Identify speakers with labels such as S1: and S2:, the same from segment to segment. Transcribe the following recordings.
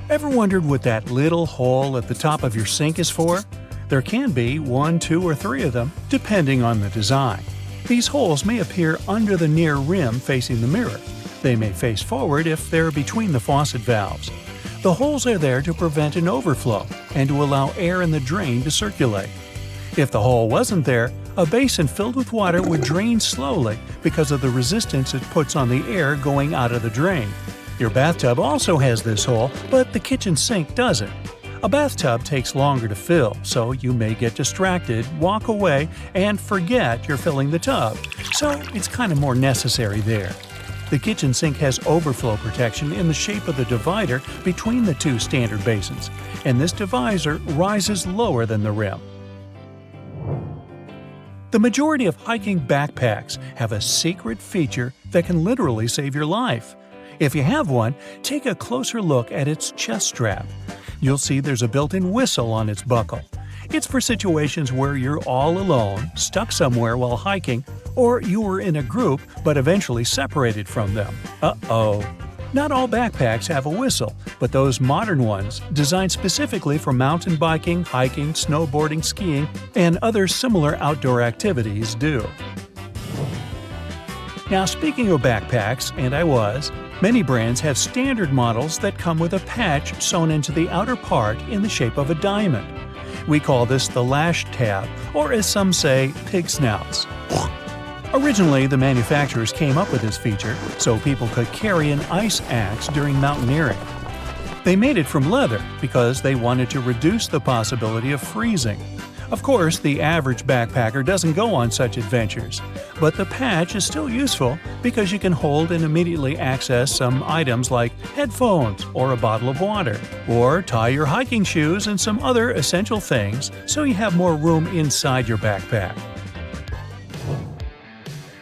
S1: Ever wondered what that little hole at the top of your sink is for? There can be 1, 2, or 3 of them, depending on the design. These holes may appear under the near rim facing the mirror. They may face forward if they're between the faucet valves. The holes are there to prevent an overflow and to allow air in the drain to circulate. If the hole wasn't there, a basin filled with water would drain slowly because of the resistance it puts on the air going out of the drain. Your bathtub also has this hole, but the kitchen sink doesn't. A bathtub takes longer to fill, so you may get distracted, walk away, and forget you're filling the tub, so it's kind of more necessary there. The kitchen sink has overflow protection in the shape of the divider between the 2 standard basins, and this divisor rises lower than the rim. The majority of hiking backpacks have a secret feature that can literally save your life. If you have one, take a closer look at its chest strap. You'll see there's a built-in whistle on its buckle. It's for situations where you're all alone, stuck somewhere while hiking, or you were in a group but eventually separated from them. Uh-oh. Not all backpacks have a whistle, but those modern ones, designed specifically for mountain biking, hiking, snowboarding, skiing, and other similar outdoor activities do. Now, speaking of backpacks, many brands have standard models that come with a patch sewn into the outer part in the shape of a diamond. We call this the lash tab, or as some say, pig snouts. Originally, the manufacturers came up with this feature so people could carry an ice axe during mountaineering. They made it from leather because they wanted to reduce the possibility of freezing. Of course, the average backpacker doesn't go on such adventures, but the patch is still useful because you can hold and immediately access some items like headphones or a bottle of water, or tie your hiking shoes and some other essential things so you have more room inside your backpack.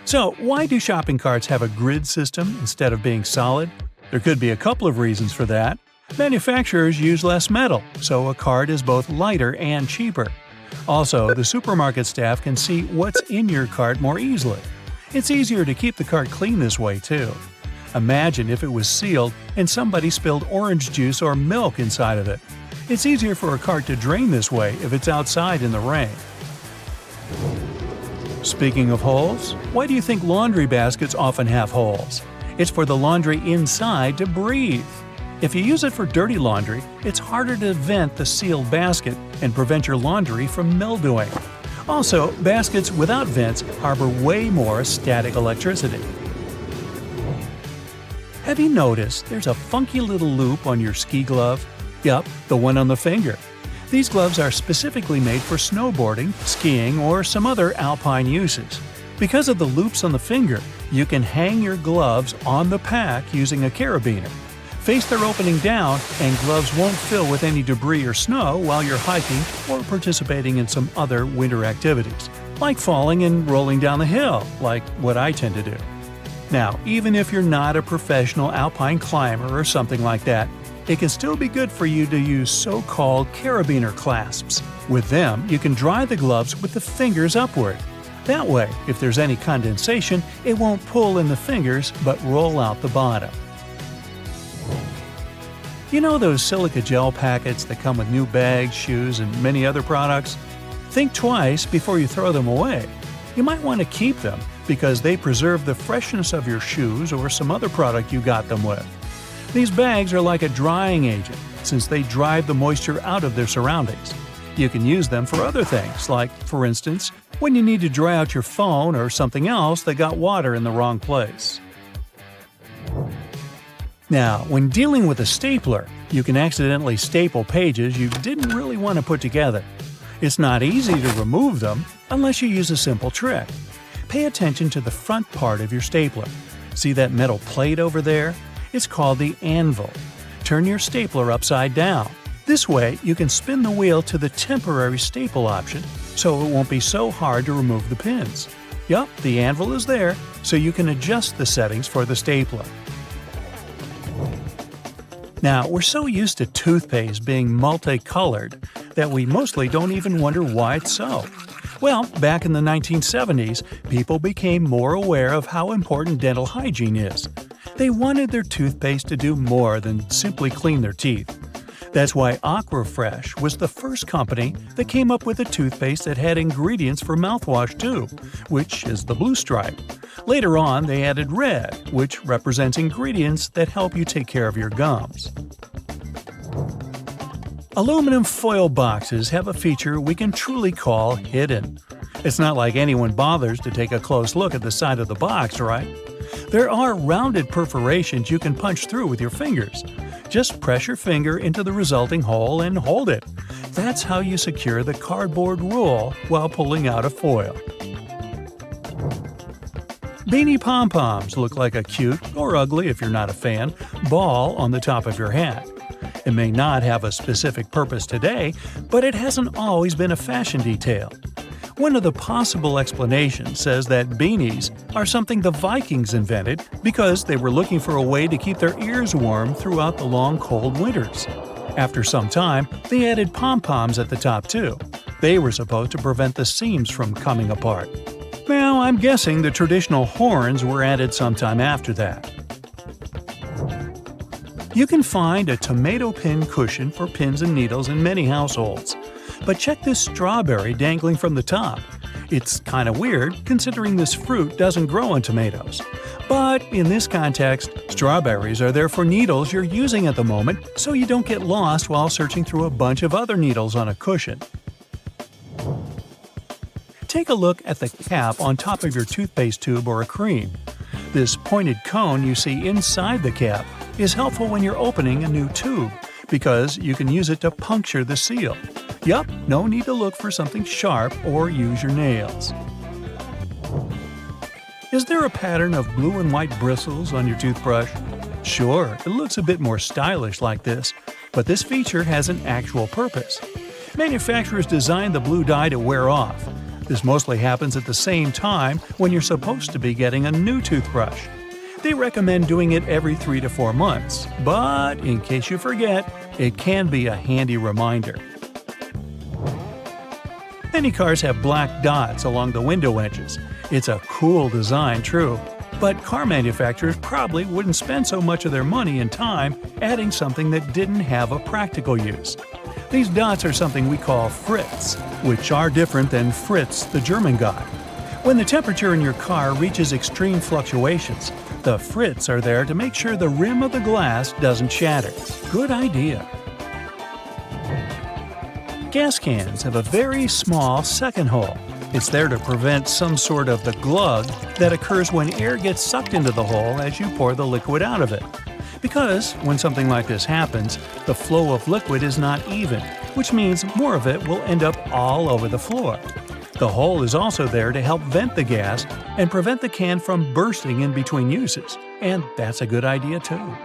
S1: So, why do shopping carts have a grid system instead of being solid? There could be a couple of reasons for that. Manufacturers use less metal, so a cart is both lighter and cheaper. Also, the supermarket staff can see what's in your cart more easily. It's easier to keep the cart clean this way, too. Imagine if it was sealed and somebody spilled orange juice or milk inside of it. It's easier for a cart to drain this way if it's outside in the rain. Speaking of holes, why do you think laundry baskets often have holes? It's for the laundry inside to breathe. If you use it for dirty laundry, it's harder to vent the sealed basket and prevent your laundry from mildewing. Also, baskets without vents harbor way more static electricity. Have you noticed there's a funky little loop on your ski glove? Yup, the one on the finger. These gloves are specifically made for snowboarding, skiing, or some other alpine uses. Because of the loops on the finger, you can hang your gloves on the pack using a carabiner. Face their opening down, and gloves won't fill with any debris or snow while you're hiking or participating in some other winter activities, like falling and rolling down the hill, like what I tend to do. Now, even if you're not a professional alpine climber or something like that, it can still be good for you to use so-called carabiner clasps. With them, you can dry the gloves with the fingers upward. That way, if there's any condensation, it won't pull in the fingers but roll out the bottom. You know those silica gel packets that come with new bags, shoes, and many other products? Think twice before you throw them away. You might want to keep them because they preserve the freshness of your shoes or some other product you got them with. These bags are like a drying agent since they drive the moisture out of their surroundings. You can use them for other things, like, for instance, when you need to dry out your phone or something else that got water in the wrong place. Now, when dealing with a stapler, you can accidentally staple pages you didn't really want to put together. It's not easy to remove them unless you use a simple trick. Pay attention to the front part of your stapler. See that metal plate over there? It's called the anvil. Turn your stapler upside down. This way, you can spin the wheel to the temporary staple option, so it won't be so hard to remove the pins. Yup, the anvil is there, so you can adjust the settings for the stapler. Now, we're so used to toothpaste being multicolored that we mostly don't even wonder why it's so. Well, back in the 1970s, people became more aware of how important dental hygiene is. They wanted their toothpaste to do more than simply clean their teeth. That's why Aquafresh was the first company that came up with a toothpaste that had ingredients for mouthwash too, which is the blue stripe. Later on, they added red, which represents ingredients that help you take care of your gums. Aluminum foil boxes have a feature we can truly call hidden. It's not like anyone bothers to take a close look at the side of the box, right? There are rounded perforations you can punch through with your fingers. Just press your finger into the resulting hole and hold it. That's how you secure the cardboard roll while pulling out a foil. Beanie pom-poms look like a cute, or ugly if you're not a fan, ball on the top of your hat. It may not have a specific purpose today, but it hasn't always been a fashion detail. One of the possible explanations says that beanies are something the Vikings invented because they were looking for a way to keep their ears warm throughout the long cold winters. After some time, they added pom-poms at the top too. They were supposed to prevent the seams from coming apart. Now, I'm guessing the traditional horns were added sometime after that. You can find a tomato pin cushion for pins and needles in many households. But check this strawberry dangling from the top. It's kind of weird considering this fruit doesn't grow on tomatoes. But in this context, strawberries are there for needles you're using at the moment so you don't get lost while searching through a bunch of other needles on a cushion. Take a look at the cap on top of your toothpaste tube or a cream. This pointed cone you see inside the cap is helpful when you're opening a new tube because you can use it to puncture the seal. Yup, no need to look for something sharp or use your nails. Is there a pattern of blue and white bristles on your toothbrush? Sure, it looks a bit more stylish like this, but this feature has an actual purpose. Manufacturers designed the blue dye to wear off. This mostly happens at the same time when you're supposed to be getting a new toothbrush. They recommend doing it every 3 to 4 months, but in case you forget, it can be a handy reminder. Many cars have black dots along the window edges. It's a cool design, true, but car manufacturers probably wouldn't spend so much of their money and time adding something that didn't have a practical use. These dots are something we call Fritz, which are different than Fritz, the German guy. When the temperature in your car reaches extreme fluctuations, the Fritz are there to make sure the rim of the glass doesn't shatter. Good idea. Gas cans have a very small second hole. It's there to prevent some sort of the glug that occurs when air gets sucked into the hole as you pour the liquid out of it. Because when something like this happens, the flow of liquid is not even, which means more of it will end up all over the floor. The hole is also there to help vent the gas and prevent the can from bursting in between uses, and that's a good idea too.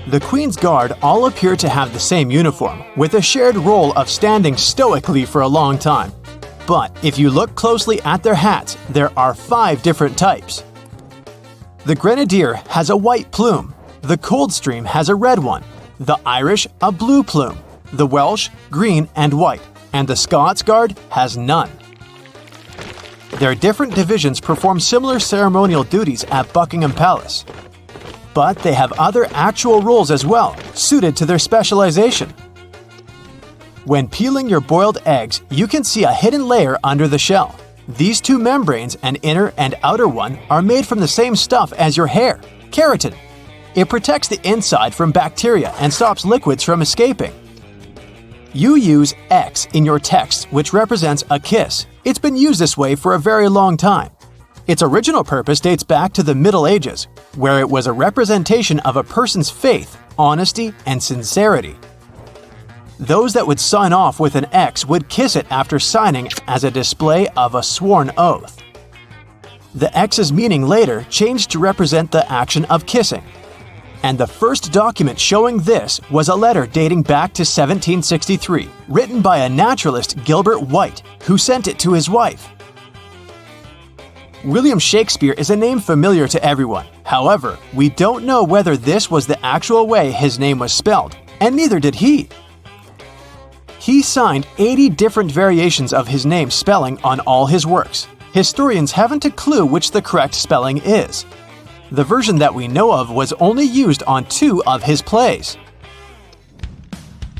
S2: The Queen's Guard all appear to have the same uniform, with a shared role of standing stoically for a long time. But if you look closely at their hats, there are 5 different types. The Grenadier has a white plume, the Coldstream has a red one, the Irish a blue plume, the Welsh green and white, and the Scots Guard has none. Their different divisions perform similar ceremonial duties at Buckingham Palace. But they have other actual roles as well, suited to their specialization. When peeling your boiled eggs, you can see a hidden layer under the shell. These 2 membranes, an inner and outer one, are made from the same stuff as your hair, keratin. It protects the inside from bacteria and stops liquids from escaping. You use X in your text, which represents a kiss. It's been used this way for a very long time. Its original purpose dates back to the Middle Ages, where it was a representation of a person's faith, honesty, and sincerity. Those that would sign off with an X would kiss it after signing as a display of a sworn oath. The X's meaning later changed to represent the action of kissing. And the first document showing this was a letter dating back to 1763, written by a naturalist, Gilbert White, who sent it to his wife. William Shakespeare is a name familiar to everyone. However, we don't know whether this was the actual way his name was spelled, and neither did he. He signed 80 different variations of his name spelling on all his works. Historians haven't a clue which the correct spelling is. The version that we know of was only used on 2 of his plays.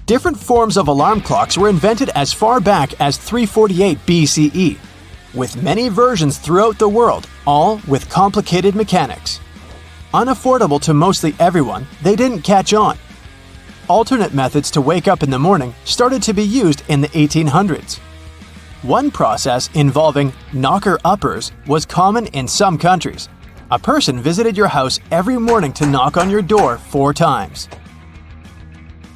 S2: Different forms of alarm clocks were invented as far back as 348 BCE, with many versions throughout the world, all with complicated mechanics. Unaffordable to mostly everyone, they didn't catch on. Alternate methods to wake up in the morning started to be used in the 1800s. One process involving knocker-uppers was common in some countries. A person visited your house every morning to knock on your door 4 times.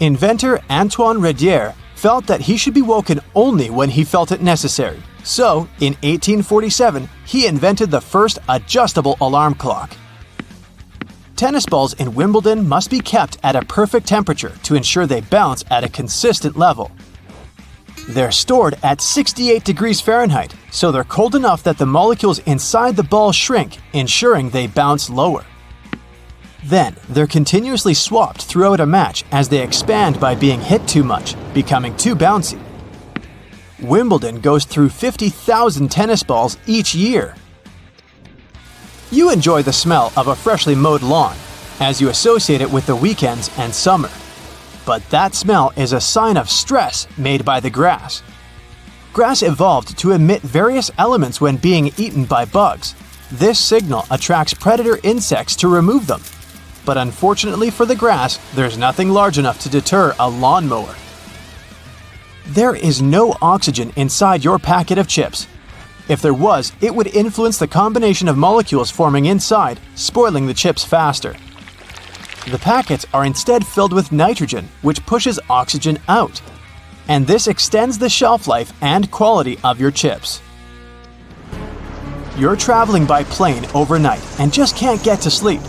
S2: Inventor Antoine Redier felt that he should be woken only when he felt it necessary. So, in 1847, he invented the first adjustable alarm clock. Tennis balls in Wimbledon must be kept at a perfect temperature to ensure they bounce at a consistent level. They're stored at 68 degrees Fahrenheit, so they're cold enough that the molecules inside the ball shrink, ensuring they bounce lower. Then, they're continuously swapped throughout a match as they expand by being hit too much, becoming too bouncy. Wimbledon goes through 50,000 tennis balls each year. You enjoy the smell of a freshly mowed lawn, as you associate it with the weekends and summer. But that smell is a sign of stress made by the grass. Grass evolved to emit various elements when being eaten by bugs. This signal attracts predator insects to remove them. But unfortunately for the grass, there's nothing large enough to deter a lawnmower. There is no oxygen inside your packet of chips. If there was, it would influence the combination of molecules forming inside, spoiling the chips faster. The packets are instead filled with nitrogen, which pushes oxygen out. And this extends the shelf life and quality of your chips. You're traveling by plane overnight and just can't get to sleep.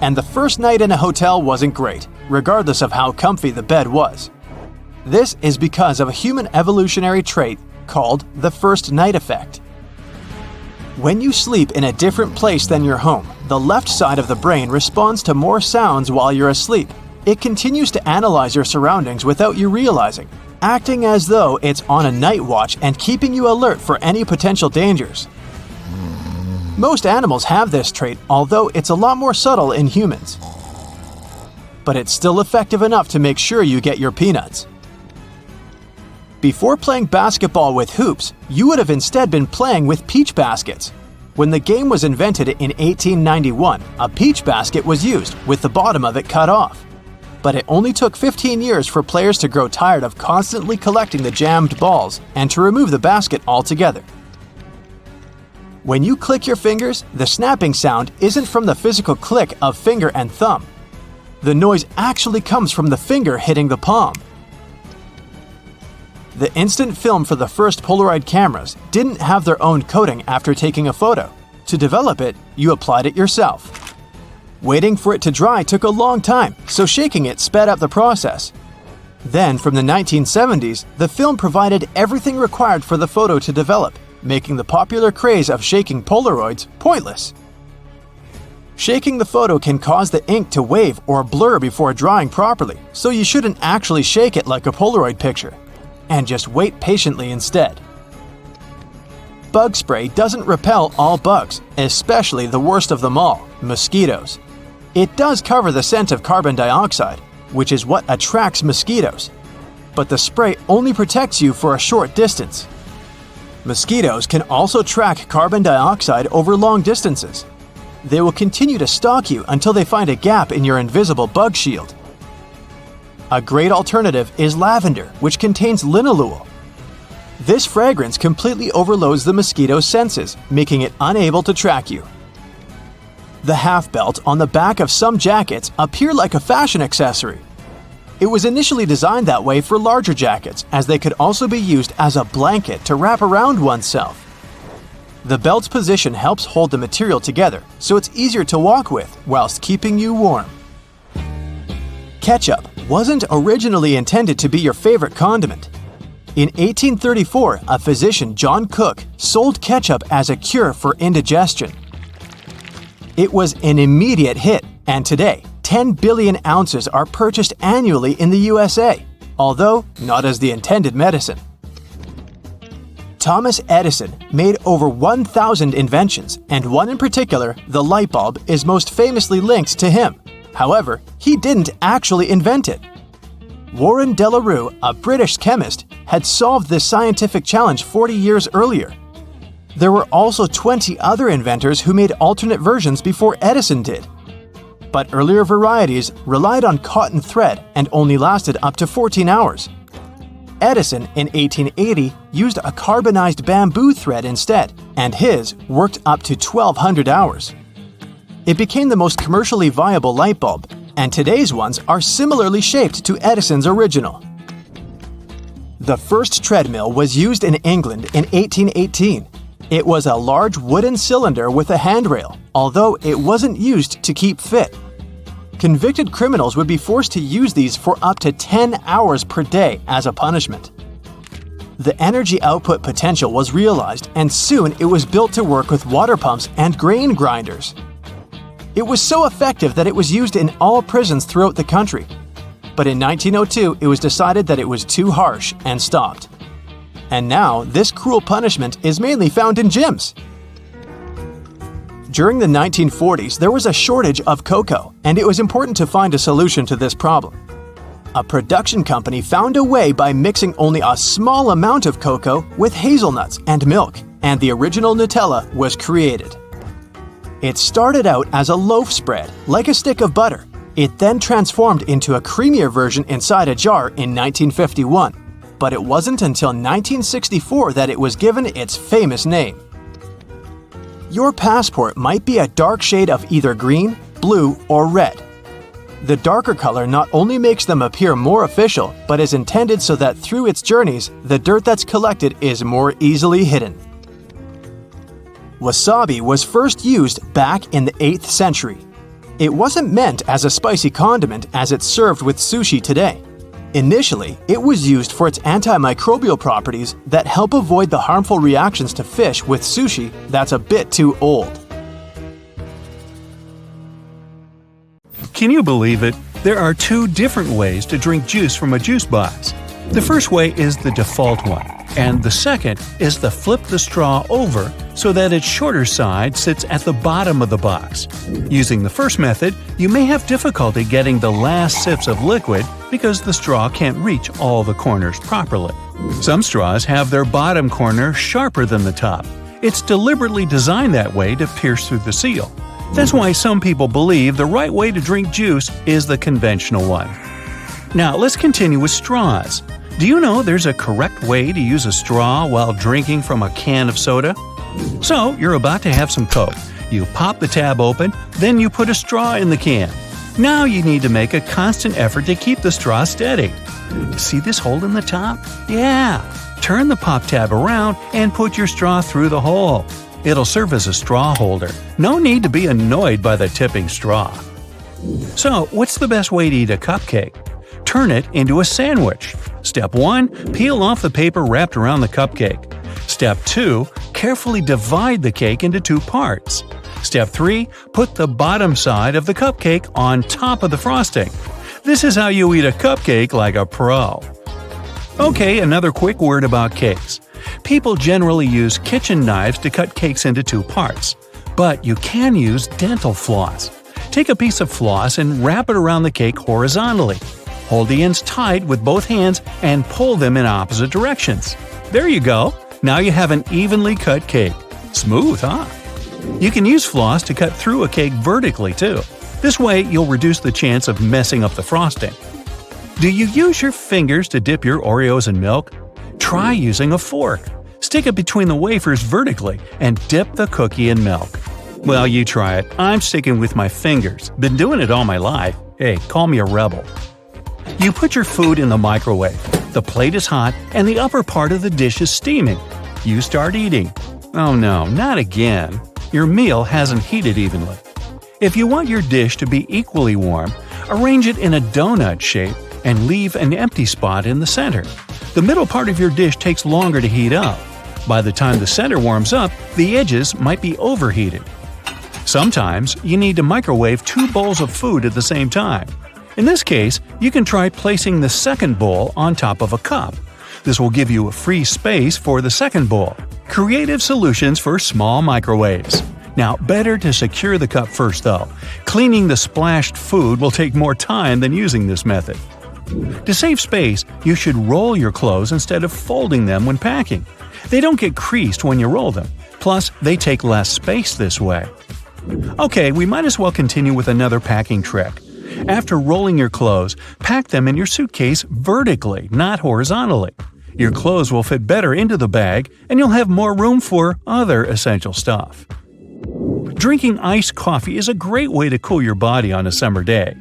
S2: And the first night in a hotel wasn't great, regardless of how comfy the bed was. This is because of a human evolutionary trait called the first night effect. When you sleep in a different place than your home, the left side of the brain responds to more sounds while you're asleep. It continues to analyze your surroundings without you realizing, acting as though it's on a night watch and keeping you alert for any potential dangers. Most animals have this trait, although it's a lot more subtle in humans. But it's still effective enough to make sure you get your peanuts. Before playing basketball with hoops, you would have instead been playing with peach baskets. When the game was invented in 1891, a peach basket was used, with the bottom of it cut off. But it only took 15 years for players to grow tired of constantly collecting the jammed balls and to remove the basket altogether. When you click your fingers, the snapping sound isn't from the physical click of finger and thumb. The noise actually comes from the finger hitting the palm. The instant film for the first Polaroid cameras didn't have their own coating after taking a photo. To develop it, you applied it yourself. Waiting for it to dry took a long time, so shaking it sped up the process. Then, from the 1970s, the film provided everything required for the photo to develop, making the popular craze of shaking Polaroids pointless. Shaking the photo can cause the ink to wave or blur before drying properly, so you shouldn't actually shake it like a Polaroid picture, and just wait patiently instead. Bug spray doesn't repel all bugs, especially the worst of them all, mosquitoes. It does cover the scent of carbon dioxide, which is what attracts mosquitoes, but the spray only protects you for a short distance. Mosquitoes can also track carbon dioxide over long distances. They will continue to stalk you until they find a gap in your invisible bug shield. A great alternative is lavender, which contains linalool. This fragrance completely overloads the mosquito's senses, making it unable to track you. The half belt on the back of some jackets appear like a fashion accessory. It was initially designed that way for larger jackets, as they could also be used as a blanket to wrap around oneself. The belt's position helps hold the material together, so it's easier to walk with whilst keeping you warm. Ketchup wasn't originally intended to be your favorite condiment. In 1834, a physician, John Cook, sold ketchup as a cure for indigestion. It was an immediate hit, and today, 10 billion ounces are purchased annually in the USA, although not as the intended medicine. Thomas Edison made over 1,000 inventions, and one in particular, the light bulb, is most famously linked to him. However, he didn't actually invent it. Warren de la Rue, a British chemist, had solved this scientific challenge 40 years earlier. There were also 20 other inventors who made alternate versions before Edison did. But earlier varieties relied on cotton thread and only lasted up to 14 hours. Edison, in 1880, used a carbonized bamboo thread instead, and his worked up to 1,200 hours. It became the most commercially viable light bulb, and today's ones are similarly shaped to Edison's original. The first treadmill was used in England in 1818. It was a large wooden cylinder with a handrail, although it wasn't used to keep fit. Convicted criminals would be forced to use these for up to 10 hours per day as a punishment. The energy output potential was realized, and soon it was built to work with water pumps and grain grinders. It was so effective that it was used in all prisons throughout the country. But in 1902, it was decided that it was too harsh and stopped. And now, this cruel punishment is mainly found in gyms. During the 1940s, there was a shortage of cocoa, and it was important to find a solution to this problem. A production company found a way by mixing only a small amount of cocoa with hazelnuts and milk, and the original Nutella was created. It started out as a loaf spread, like a stick of butter. It then transformed into a creamier version inside a jar in 1951. But it wasn't until 1964 that it was given its famous name. Your passport might be a dark shade of either green, blue, or red. The darker color not only makes them appear more official, but is intended so that through its journeys, the dirt that's collected is more easily hidden. Wasabi was first used back in the 8th century. It wasn't meant as a spicy condiment as it's served with sushi today. Initially, it was used for its antimicrobial properties that help avoid the harmful reactions to fish with sushi that's a bit too old.
S1: Can you believe it? There are two different ways to drink juice from a juice box. The first way is the default one, and the second is the flip the straw over so that its shorter side sits at the bottom of the box. Using the first method, you may have difficulty getting the last sips of liquid because the straw can't reach all the corners properly. Some straws have their bottom corner sharper than the top. It's deliberately designed that way to pierce through the seal. That's why some people believe the right way to drink juice is the conventional one. Now let's continue with straws. Do you know there's a correct way to use a straw while drinking from a can of soda? So, you're about to have some Coke. You pop the tab open, then you put a straw in the can. Now you need to make a constant effort to keep the straw steady. See this hole in the top? Yeah! Turn the pop tab around and put your straw through the hole. It'll serve as a straw holder. No need to be annoyed by the tipping straw. So, what's the best way to eat a cupcake? Turn it into a sandwich. Step 1. Peel off the paper wrapped around the cupcake. Step 2. Carefully divide the cake into 2 parts. Step 3. Put the bottom side of the cupcake on top of the frosting. This is how you eat a cupcake like a pro. Okay, another quick word about cakes. People generally use kitchen knives to cut cakes into 2 parts. But you can use dental floss. Take a piece of floss and wrap it around the cake horizontally. Hold the ends tight with both hands and pull them in opposite directions. There you go! Now you have an evenly cut cake. Smooth, huh? You can use floss to cut through a cake vertically, too. This way, you'll reduce the chance of messing up the frosting. Do you use your fingers to dip your Oreos in milk? Try using a fork. Stick it between the wafers vertically and dip the cookie in milk. Well, you try it. I'm sticking with my fingers. Been doing it all my life. Hey, call me a rebel. You put your food in the microwave. The plate is hot and the upper part of the dish is steaming. You start eating. Oh no, not again. Your meal hasn't heated evenly. If you want your dish to be equally warm, arrange it in a donut shape and leave an empty spot in the center. The middle part of your dish takes longer to heat up. By the time the center warms up, the edges might be overheated. Sometimes you need to microwave 2 bowls of food at the same time. In this case, you can try placing the second bowl on top of a cup. This will give you a free space for the second bowl. Creative solutions for small microwaves. Now, better to secure the cup first though. Cleaning the splashed food will take more time than using this method. To save space, you should roll your clothes instead of folding them when packing. They don't get creased when you roll them. Plus, they take less space this way. Okay, we might as well continue with another packing trick. After rolling your clothes, pack them in your suitcase vertically, not horizontally. Your clothes will fit better into the bag, and you'll have more room for other essential stuff. Drinking iced coffee is a great way to cool your body on a summer day.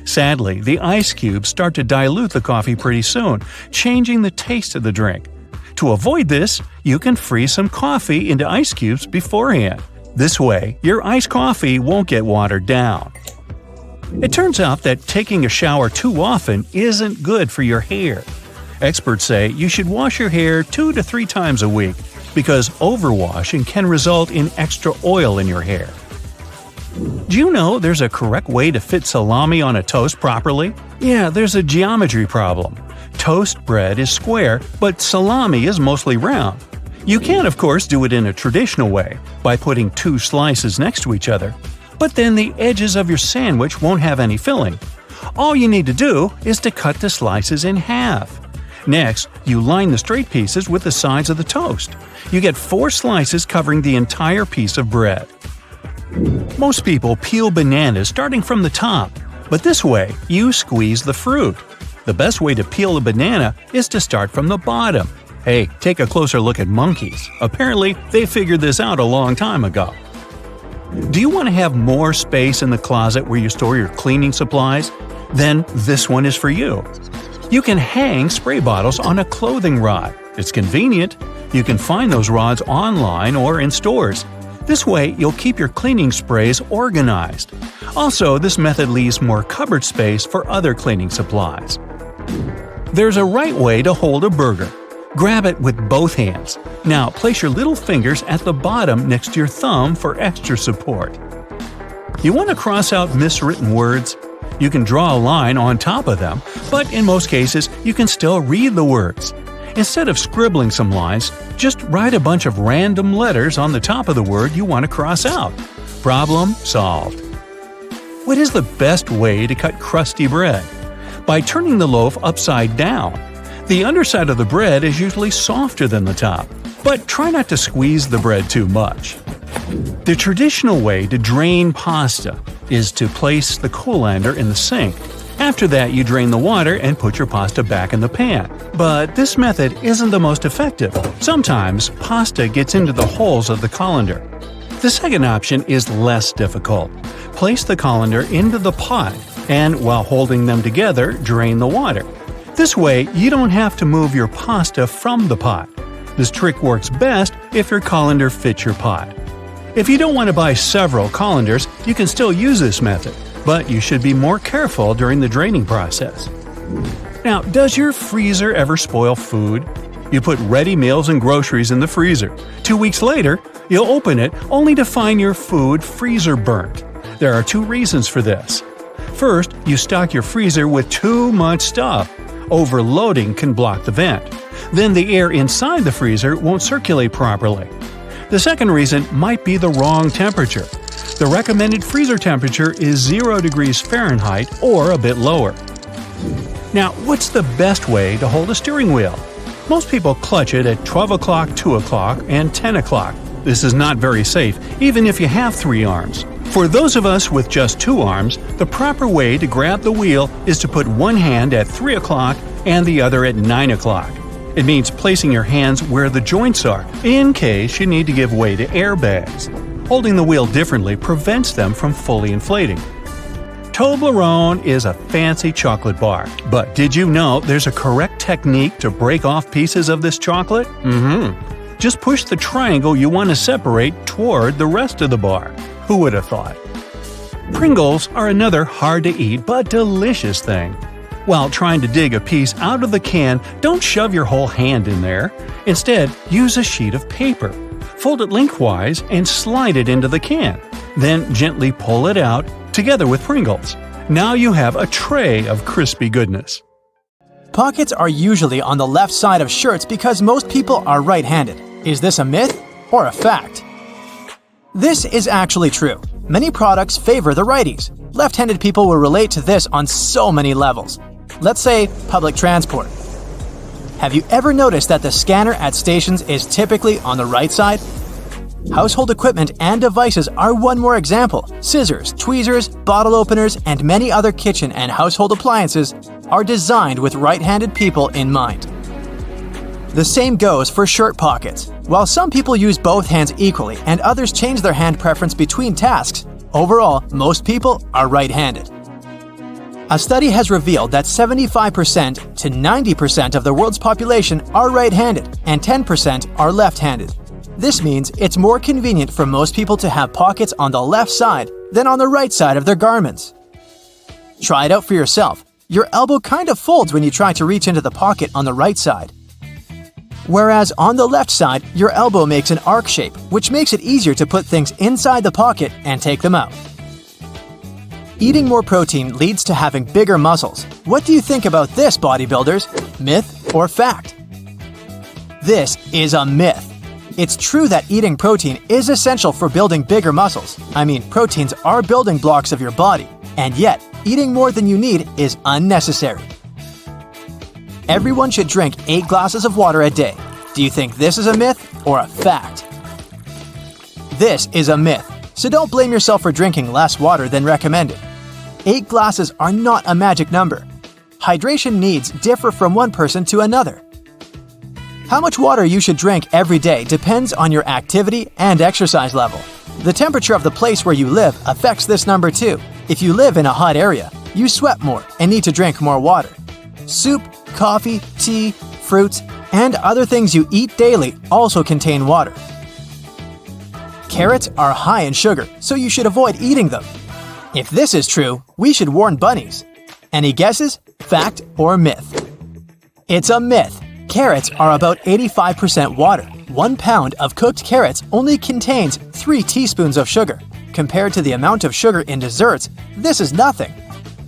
S1: Sadly, the ice cubes start to dilute the coffee pretty soon, changing the taste of the drink. To avoid this, you can freeze some coffee into ice cubes beforehand. This way, your iced coffee won't get watered down. It turns out that taking a shower too often isn't good for your hair. Experts say you should wash your hair 2 to 3 times a week because overwashing can result in extra oil in your hair. Do you know there's a correct way to fit salami on a toast properly? Yeah, there's a geometry problem. Toast bread is square, but salami is mostly round. You can, of course, do it in a traditional way, by putting 2 slices next to each other. But then the edges of your sandwich won't have any filling. All you need to do is to cut the slices in half. Next, you line the straight pieces with the sides of the toast. You get 4 slices covering the entire piece of bread. Most people peel bananas starting from the top, but this way you squeeze the fruit. The best way to peel a banana is to start from the bottom. Hey, take a closer look at monkeys. Apparently, they figured this out a long time ago. Do you want to have more space in the closet where you store your cleaning supplies? Then this one is for you. You can hang spray bottles on a clothing rod. It's convenient. You can find those rods online or in stores. This way, you'll keep your cleaning sprays organized. Also, this method leaves more cupboard space for other cleaning supplies. There's a right way to hold a burger. Grab it with both hands. Now, place your little fingers at the bottom next to your thumb for extra support. You want to cross out miswritten words? You can draw a line on top of them, but in most cases, you can still read the words. Instead of scribbling some lines, just write a bunch of random letters on the top of the word you want to cross out. Problem solved. What is the best way to cut crusty bread? By turning the loaf upside down. The underside of the bread is usually softer than the top, but try not to squeeze the bread too much. The traditional way to drain pasta is to place the colander in the sink. After that, you drain the water and put your pasta back in the pan. But this method isn't the most effective. Sometimes, pasta gets into the holes of the colander. The second option is less difficult. Place the colander into the pot, and while holding them together, drain the water. This way, you don't have to move your pasta from the pot. This trick works best if your colander fits your pot. If you don't want to buy several colanders, you can still use this method, but you should be more careful during the draining process. Now, does your freezer ever spoil food? You put ready meals and groceries in the freezer. 2 weeks later, you'll open it only to find your food freezer burnt. There are 2 reasons for this. First, you stock your freezer with too much stuff. Overloading can block the vent. Then the air inside the freezer won't circulate properly. The second reason might be the wrong temperature. The recommended freezer temperature is 0 degrees Fahrenheit or a bit lower. Now, what's the best way to hold a steering wheel? Most people clutch it at 12 o'clock, 2 o'clock, and 10 o'clock. This is not very safe, even if you have 3 arms. For those of us with just 2 arms, the proper way to grab the wheel is to put one hand at 3 o'clock and the other at 9 o'clock. It means placing your hands where the joints are, in case you need to give way to airbags. Holding the wheel differently prevents them from fully inflating. Toblerone is a fancy chocolate bar, but did you know there's a correct technique to break off pieces of this chocolate? Just push the triangle you want to separate toward the rest of the bar. Who would have thought? Pringles are another hard-to-eat but delicious thing. While trying to dig a piece out of the can, don't shove your whole hand in there. Instead, use a sheet of paper. Fold it lengthwise and slide it into the can. Then gently pull it out, together with Pringles. Now you have a tray of crispy goodness.
S2: Pockets are usually on the left side of shirts because most people are right-handed. Is this a myth or a fact? This is actually true. Many products favor the righties. Left-handed people will relate to this on so many levels. Let's say public transport. Have you ever noticed that the scanner at stations is typically on the right side? Household equipment and devices are one more example. Scissors, tweezers, bottle openers, and many other kitchen and household appliances are designed with right-handed people in mind. The same goes for shirt pockets. While some people use both hands equally and others change their hand preference between tasks, overall, most people are right-handed. A study has revealed that 75% to 90% of the world's population are right-handed and 10% are left-handed. This means it's more convenient for most people to have pockets on the left side than on the right side of their garments. Try it out for yourself. Your elbow kind of folds when you try to reach into the pocket on the right side. Whereas on the left side, your elbow makes an arc shape, which makes it easier to put things inside the pocket and take them out. Eating more protein leads to having bigger muscles. What do you think about this, bodybuilders? Myth or fact? This is a myth. It's true that eating protein is essential for building bigger muscles. I mean, proteins are building blocks of your body, and yet, eating more than you need is unnecessary. Everyone should drink 8 glasses of water a day. Do you think this is a myth or a fact? This is a myth, so don't blame yourself for drinking less water than recommended. 8 glasses are not a magic number. Hydration needs differ from one person to another. How much water you should drink every day depends on your activity and exercise level. The temperature of the place where you live affects this number too. If you live in a hot area, you sweat more and need to drink more water. Soup, coffee, tea, fruits, and other things you eat daily also contain water. Carrots are high in sugar, so you should avoid eating them. If this is true, we should warn bunnies. Any guesses? Fact or myth? It's a myth. Carrots are about 85% water. 1 pound of cooked carrots only contains 3 teaspoons of sugar. Compared to the amount of sugar in desserts, this is nothing.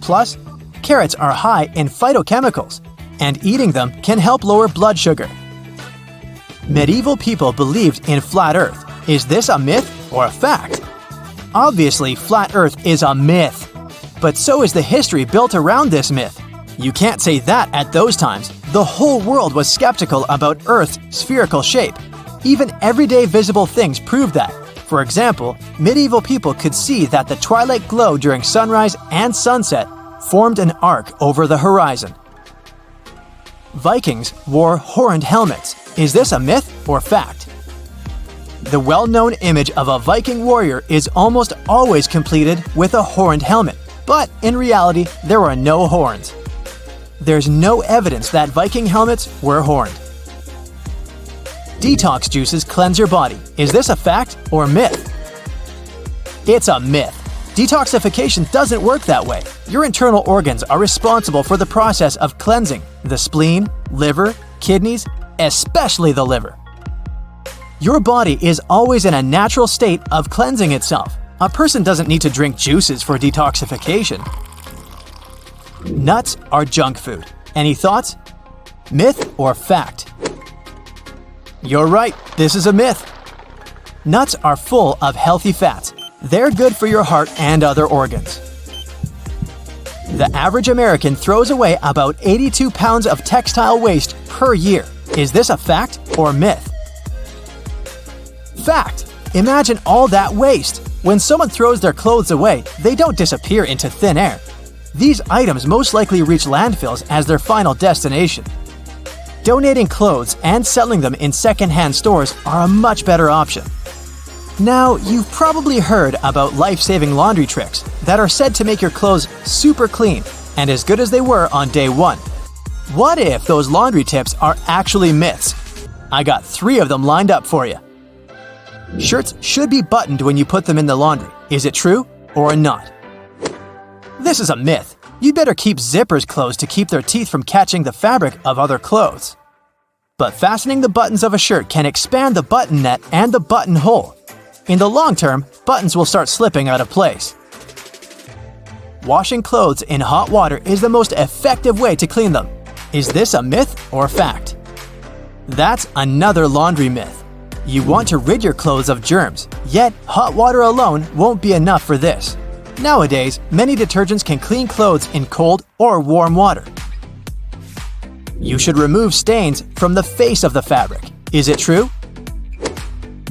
S2: Plus, carrots are high in phytochemicals, and eating them can help lower blood sugar. Medieval people believed in flat Earth. Is this a myth or a fact? Obviously, flat Earth is a myth. But so is the history built around this myth. You can't say that at those times. The whole world was skeptical about Earth's spherical shape. Even everyday visible things proved that. For example, medieval people could see that the twilight glow during sunrise and sunset formed an arc over the horizon. Vikings wore horned helmets. Is this a myth or fact? The well-known image of a Viking warrior is almost always completed with a horned helmet, but in reality, there were no horns. There's no evidence that Viking helmets were horned. Detox juices cleanse your body. Is this a fact or myth? It's a myth. Detoxification doesn't work that way. Your internal organs are responsible for the process of cleansing: the spleen, liver, kidneys, especially the liver. Your body is always in a natural state of cleansing itself. A person doesn't need to drink juices for detoxification. Nuts are junk food. Any thoughts? Myth or fact? You're right, this is a myth. Nuts are full of healthy fats. They're good for your heart and other organs. The average American throws away about 82 pounds of textile waste per year. Is this a fact or myth? Fact! Imagine all that waste. When someone throws their clothes away, they don't disappear into thin air. These items most likely reach landfills as their final destination. Donating clothes and selling them in second-hand stores are a much better option. Now, you've probably heard about life-saving laundry tricks that are said to make your clothes super clean and as good as they were on day 1. What if those laundry tips are actually myths? I got 3 of them lined up for you. Shirts should be buttoned when you put them in the laundry. Is it true or not? This is a myth. You'd better keep zippers closed to keep their teeth from catching the fabric of other clothes. But fastening the buttons of a shirt can expand the button net and the buttonhole. In the long term, buttons will start slipping out of place. Washing clothes in hot water is the most effective way to clean them. Is this a myth or fact? That's another laundry myth. You want to rid your clothes of germs, yet hot water alone won't be enough for this. Nowadays, many detergents can clean clothes in cold or warm water. You should remove stains from the face of the fabric. Is it true?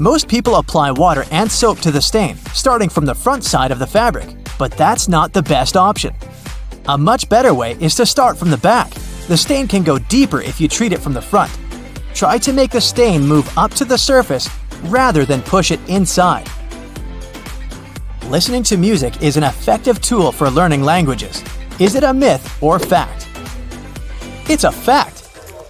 S2: Most people apply water and soap to the stain, starting from the front side of the fabric, but that's not the best option. A much better way is to start from the back. The stain can go deeper if you treat it from the front. Try to make the stain move up to the surface rather than push it inside. Listening to music is an effective tool for learning languages. Is it a myth or fact? It's a fact.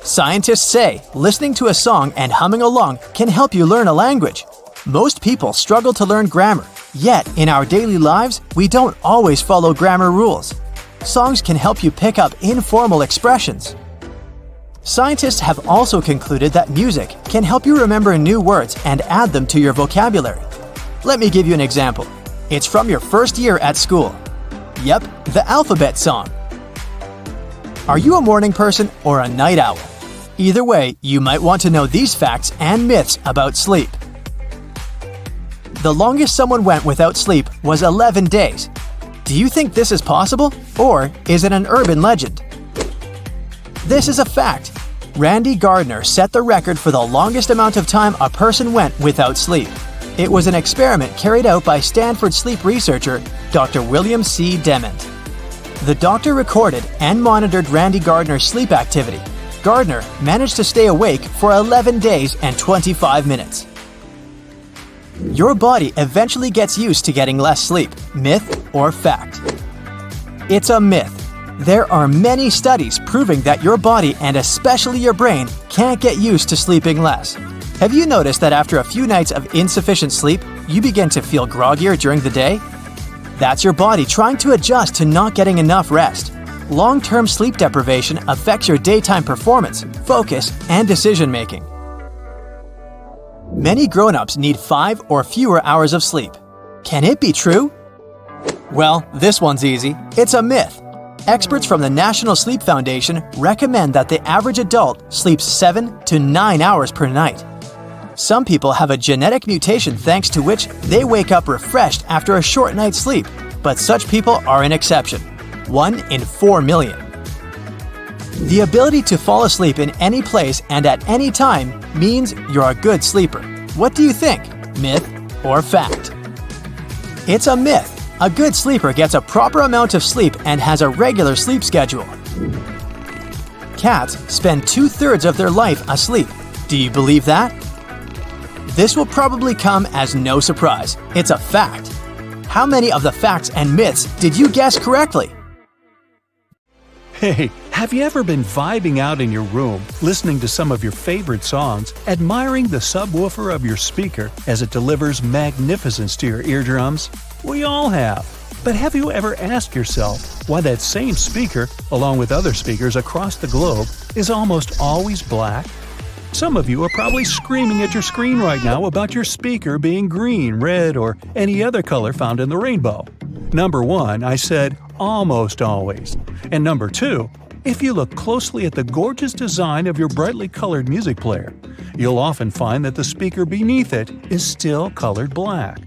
S2: Scientists say listening to a song and humming along can help you learn a language. Most people struggle to learn grammar, yet in our daily lives, we don't always follow grammar rules. Songs can help you pick up informal expressions. Scientists have also concluded that music can help you remember new words and add them to your vocabulary. Let me give you an example. It's from your first year at school. Yep, the alphabet song. Are you a morning person or a night owl? Either way, you might want to know these facts and myths about sleep. The longest someone went without sleep was 11 days. Do you think this is possible, or is it an urban legend? This is a fact. Randy Gardner set the record for the longest amount of time a person went without sleep. It was an experiment carried out by Stanford sleep researcher Dr. William C. Dement. The doctor recorded and monitored Randy Gardner's sleep activity. Gardner managed to stay awake for 11 days and 25 minutes. Your body eventually gets used to getting less sleep. Myth or fact? It's a myth. There are many studies proving that your body and especially your brain can't get used to sleeping less. Have you noticed that after a few nights of insufficient sleep, you begin to feel groggier during the day? That's your body trying to adjust to not getting enough rest. Long-term sleep deprivation affects your daytime performance, focus, and decision-making. Many grown-ups need 5 or fewer hours of sleep. Can it be true? Well, this one's easy. It's a myth. Experts from the National Sleep Foundation recommend that the average adult sleeps 7 to 9 hours per night. Some people have a genetic mutation thanks to which they wake up refreshed after a short night's sleep, but such people are an exception. 1 in 4 million. The ability to fall asleep in any place and at any time means you're a good sleeper. What do you think? Myth or fact? It's a myth. A good sleeper gets a proper amount of sleep and has a regular sleep schedule. Cats spend 2/3 of their life asleep. Do you believe that? This will probably come as no surprise. It's a fact. How many of the facts and myths did you guess correctly?
S1: Hey, have you ever been vibing out in your room, listening to some of your favorite songs, admiring the subwoofer of your speaker as it delivers magnificence to your eardrums? We all have. But have you ever asked yourself why that same speaker, along with other speakers across the globe, is almost always black? Some of you are probably screaming at your screen right now about your speaker being green, red, or any other color found in the rainbow. Number 1, I said almost always. And number 2, if you look closely at the gorgeous design of your brightly colored music player, you'll often find that the speaker beneath it is still colored black.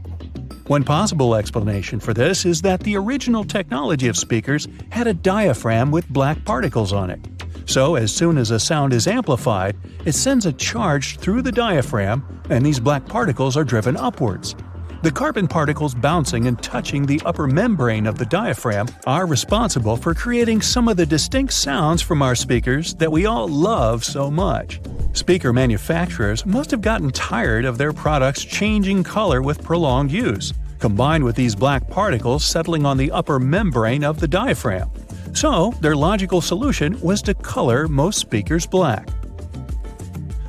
S1: One possible explanation for this is that the original technology of speakers had a diaphragm with black particles on it. So as soon as a sound is amplified, it sends a charge through the diaphragm, and these black particles are driven upwards. The carbon particles bouncing and touching the upper membrane of the diaphragm are responsible for creating some of the distinct sounds from our speakers that we all love so much. Speaker manufacturers must have gotten tired of their products changing color with prolonged use, combined with these black particles settling on the upper membrane of the diaphragm. So, their logical solution was to color most speakers black.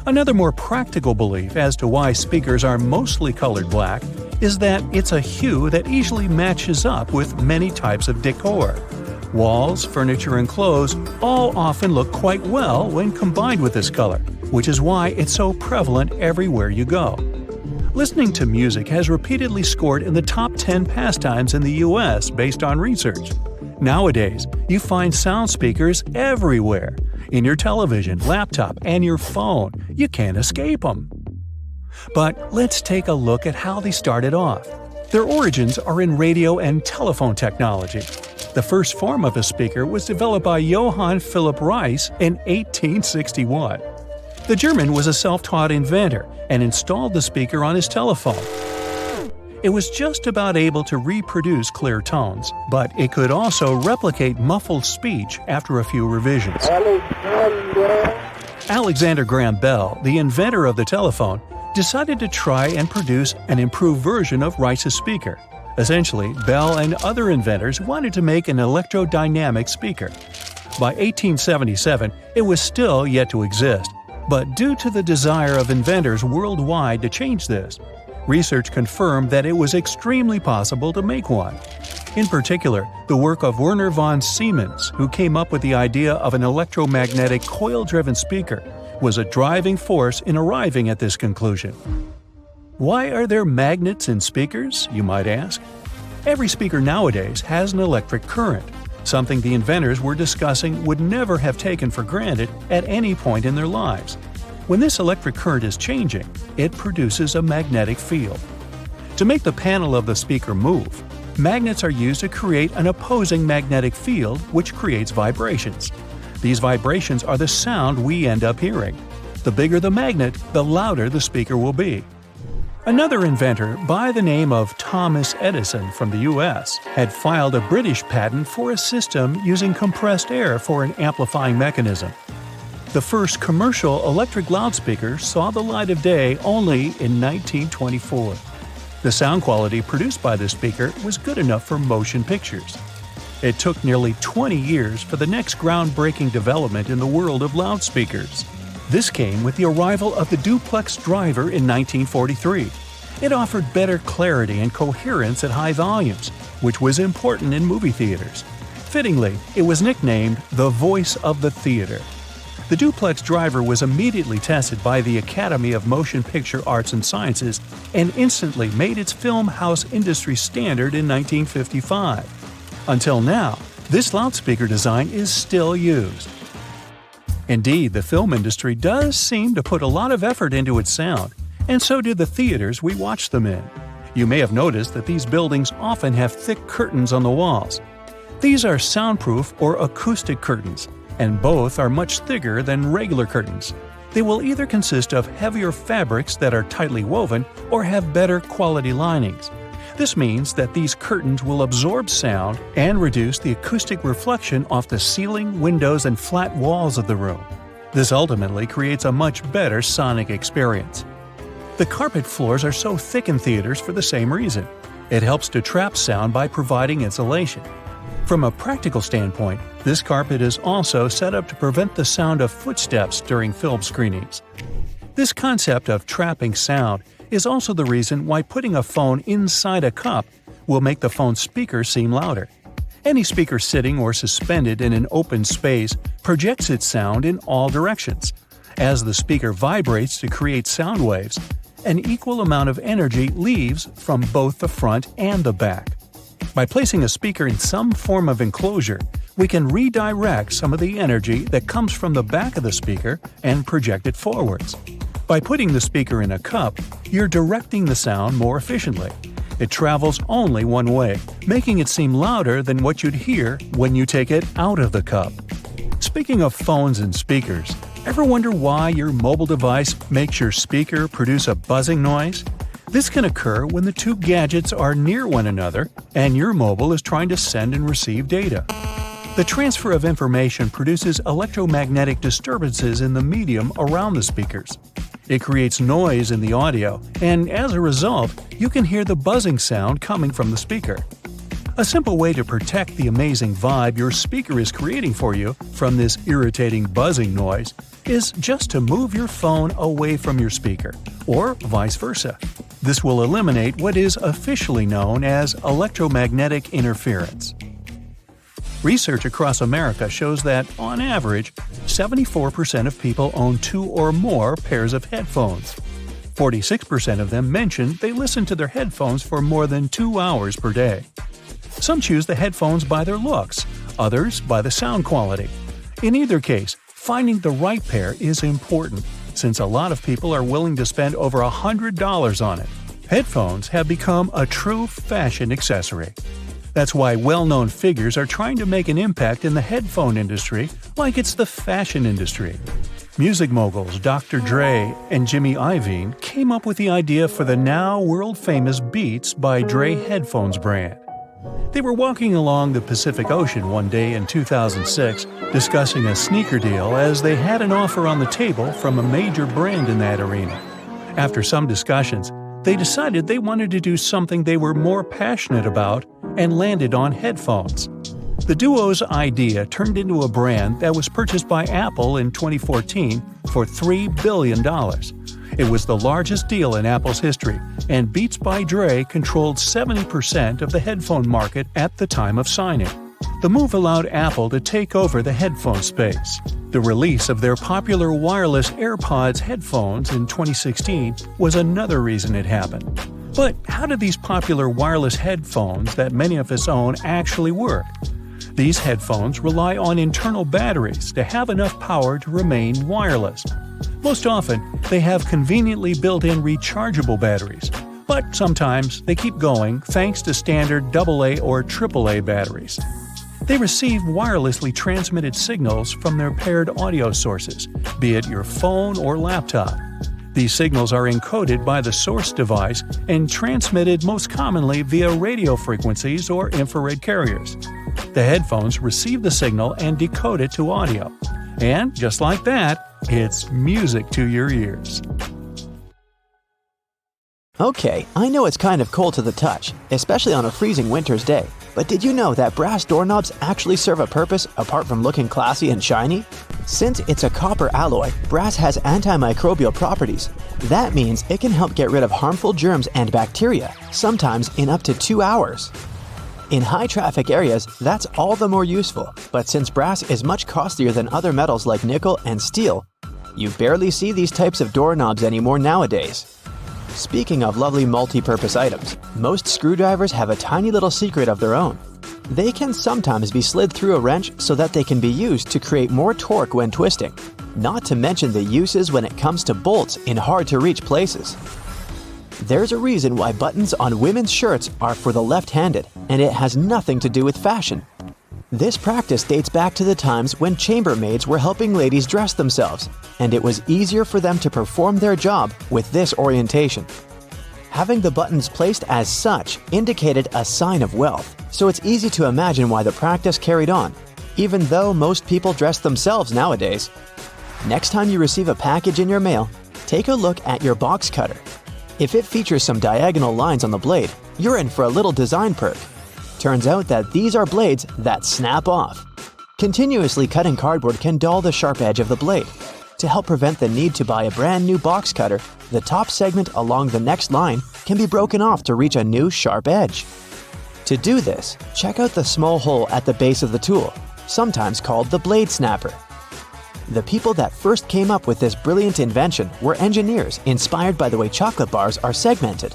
S1: Another more practical belief as to why speakers are mostly colored black is that it's a hue that easily matches up with many types of decor. Walls, furniture, and clothes all often look quite well when combined with this color, which is why it's so prevalent everywhere you go. Listening to music has repeatedly scored in the top 10 pastimes in the US based on research. Nowadays, you find sound speakers everywhere. In your television, laptop, and your phone. You can't escape them. But let's take a look at how they started off. Their origins are in radio and telephone technology. The first form of a speaker was developed by Johann Philipp Reis in 1861. The German was a self-taught inventor and installed the speaker on his telephone. It was just about able to reproduce clear tones, but it could also replicate muffled speech after a few revisions. Alexander Graham Bell, the inventor of the telephone, decided to try and produce an improved version of Reis's speaker. Essentially, Bell and other inventors wanted to make an electrodynamic speaker. By 1877, it was still yet to exist, but due to the desire of inventors worldwide to change this, research confirmed that it was extremely possible to make one. In particular, the work of Werner von Siemens, who came up with the idea of an electromagnetic coil-driven speaker, was a driving force in arriving at this conclusion. Why are there magnets in speakers, you might ask? Every speaker nowadays has an electric current, something the inventors were discussing would never have taken for granted at any point in their lives. When this electric current is changing, it produces a magnetic field. To make the panel of the speaker move, magnets are used to create an opposing magnetic field which creates vibrations. These vibrations are the sound we end up hearing. The bigger the magnet, the louder the speaker will be. Another inventor by the name of Thomas Edison from the US had filed a British patent for a system using compressed air for an amplifying mechanism. The first commercial electric loudspeaker saw the light of day only in 1924. The sound quality produced by this speaker was good enough for motion pictures. It took nearly 20 years for the next groundbreaking development in the world of loudspeakers. This came with the arrival of the duplex driver in 1943. It offered better clarity and coherence at high volumes, which was important in movie theaters. Fittingly, it was nicknamed the voice of the theater. The duplex driver was immediately tested by the Academy of Motion Picture Arts and Sciences and instantly made its film house industry standard in 1955. Until now, this loudspeaker design is still used. Indeed, the film industry does seem to put a lot of effort into its sound, and so do the theaters we watch them in. You may have noticed that these buildings often have thick curtains on the walls. These are soundproof or acoustic curtains, and both are much thicker than regular curtains. They will either consist of heavier fabrics that are tightly woven or have better quality linings. This means that these curtains will absorb sound and reduce the acoustic reflection off the ceiling, windows, and flat walls of the room. This ultimately creates a much better sonic experience. The carpet floors are so thick in theaters for the same reason. It helps to trap sound by providing insulation. From a practical standpoint, this carpet is also set up to prevent the sound of footsteps during film screenings. This concept of trapping sound is also the reason why putting a phone inside a cup will make the phone's speaker seem louder. Any speaker sitting or suspended in an open space projects its sound in all directions. As the speaker vibrates to create sound waves, an equal amount of energy leaves from both the front and the back. By placing a speaker in some form of enclosure, we can redirect some of the energy that comes from the back of the speaker and project it forwards. By putting the speaker in a cup, you're directing the sound more efficiently. It travels only one way, making it seem louder than what you'd hear when you take it out of the cup. Speaking of phones and speakers, ever wonder why your mobile device makes your speaker produce a buzzing noise? This can occur when the two gadgets are near one another and your mobile is trying to send and receive data. The transfer of information produces electromagnetic disturbances in the medium around the speakers. It creates noise in the audio, and as a result, you can hear the buzzing sound coming from the speaker. A simple way to protect the amazing vibe your speaker is creating for you from this irritating buzzing noise is just to move your phone away from your speaker, or vice versa. This will eliminate what is officially known as electromagnetic interference. Research across America shows that, on average, 74% of people own 2 or more pairs of headphones. 46% of them mention they listen to their headphones for more than 2 hours per day. Some choose the headphones by their looks, others by the sound quality. In either case, finding the right pair is important, since a lot of people are willing to spend over $100 on it. Headphones have become a true fashion accessory. That's why well-known figures are trying to make an impact in the headphone industry like it's the fashion industry. Music moguls Dr. Dre and Jimmy Iovine came up with the idea for the now world-famous Beats by Dre headphones brand. They were walking along the Pacific Ocean one day in 2006 discussing a sneaker deal as they had an offer on the table from a major brand in that arena. After some discussions, they decided they wanted to do something they were more passionate about and landed on headphones. The duo's idea turned into a brand that was purchased by Apple in 2014 for $3 billion. It was the largest deal in Apple's history, and Beats by Dre controlled 70% of the headphone market at the time of signing. The move allowed Apple to take over the headphone space. The release of their popular wireless AirPods headphones in 2016 was another reason it happened. But how do these popular wireless headphones that many of us own actually work? These headphones rely on internal batteries to have enough power to remain wireless. Most often, they have conveniently built-in rechargeable batteries, but sometimes they keep going thanks to standard AA or AAA batteries. They receive wirelessly transmitted signals from their paired audio sources, be it your phone or laptop. These signals are encoded by the source device and transmitted most commonly via radio frequencies or infrared carriers. The headphones receive the signal and decode it to audio. And just like that, it's music to your ears.
S2: Okay, I know it's kind of cold to the touch, especially on a freezing winter's day. But did you know that brass doorknobs actually serve a purpose apart from looking classy and shiny? Since it's a copper alloy, brass has antimicrobial properties. That means it can help get rid of harmful germs and bacteria, sometimes in up to 2 hours. In high-traffic areas, that's all the more useful, but since brass is much costlier than other metals like nickel and steel, you barely see these types of doorknobs anymore nowadays. Speaking of lovely multi-purpose items, most screwdrivers have a tiny little secret of their own. They can sometimes be slid through a wrench so that they can be used to create more torque when twisting, not to mention the uses when it comes to bolts in hard-to-reach places. There's a reason why buttons on women's shirts are for the left-handed, and it has nothing to do with fashion. This practice dates back to the times when chambermaids were helping ladies dress themselves, and it was easier for them to perform their job with this orientation. Having the buttons placed as such indicated a sign of wealth, so it's easy to imagine why the practice carried on, even though most people dress themselves nowadays. Next time you receive a package in your mail, take a look at your box cutter. If it features some diagonal lines on the blade, you're in for a little design perk. Turns out that these are blades that snap off. Continuously cutting cardboard can dull the sharp edge of the blade. To help prevent the need to buy a brand new box cutter, the top segment along the next line can be broken off to reach a new sharp edge. To do this, check out the small hole at the base of the tool, sometimes called the blade snapper. The people that first came up with this brilliant invention were engineers inspired by the way chocolate bars are segmented.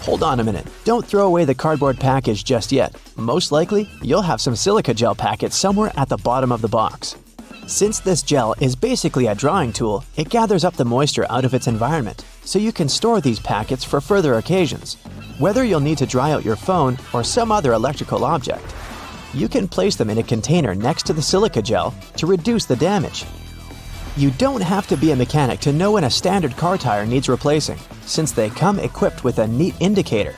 S2: Hold on a minute, don't throw away the cardboard package just yet. Most likely, you'll have some silica gel packets somewhere at the bottom of the box. Since this gel is basically a drying tool, it gathers up the moisture out of its environment, so you can store these packets for further occasions. Whether you'll need to dry out your phone or some other electrical object, you can place them in a container next to the silica gel to reduce the damage. You don't have to be a mechanic to know when a standard car tire needs replacing, since they come equipped with a neat indicator.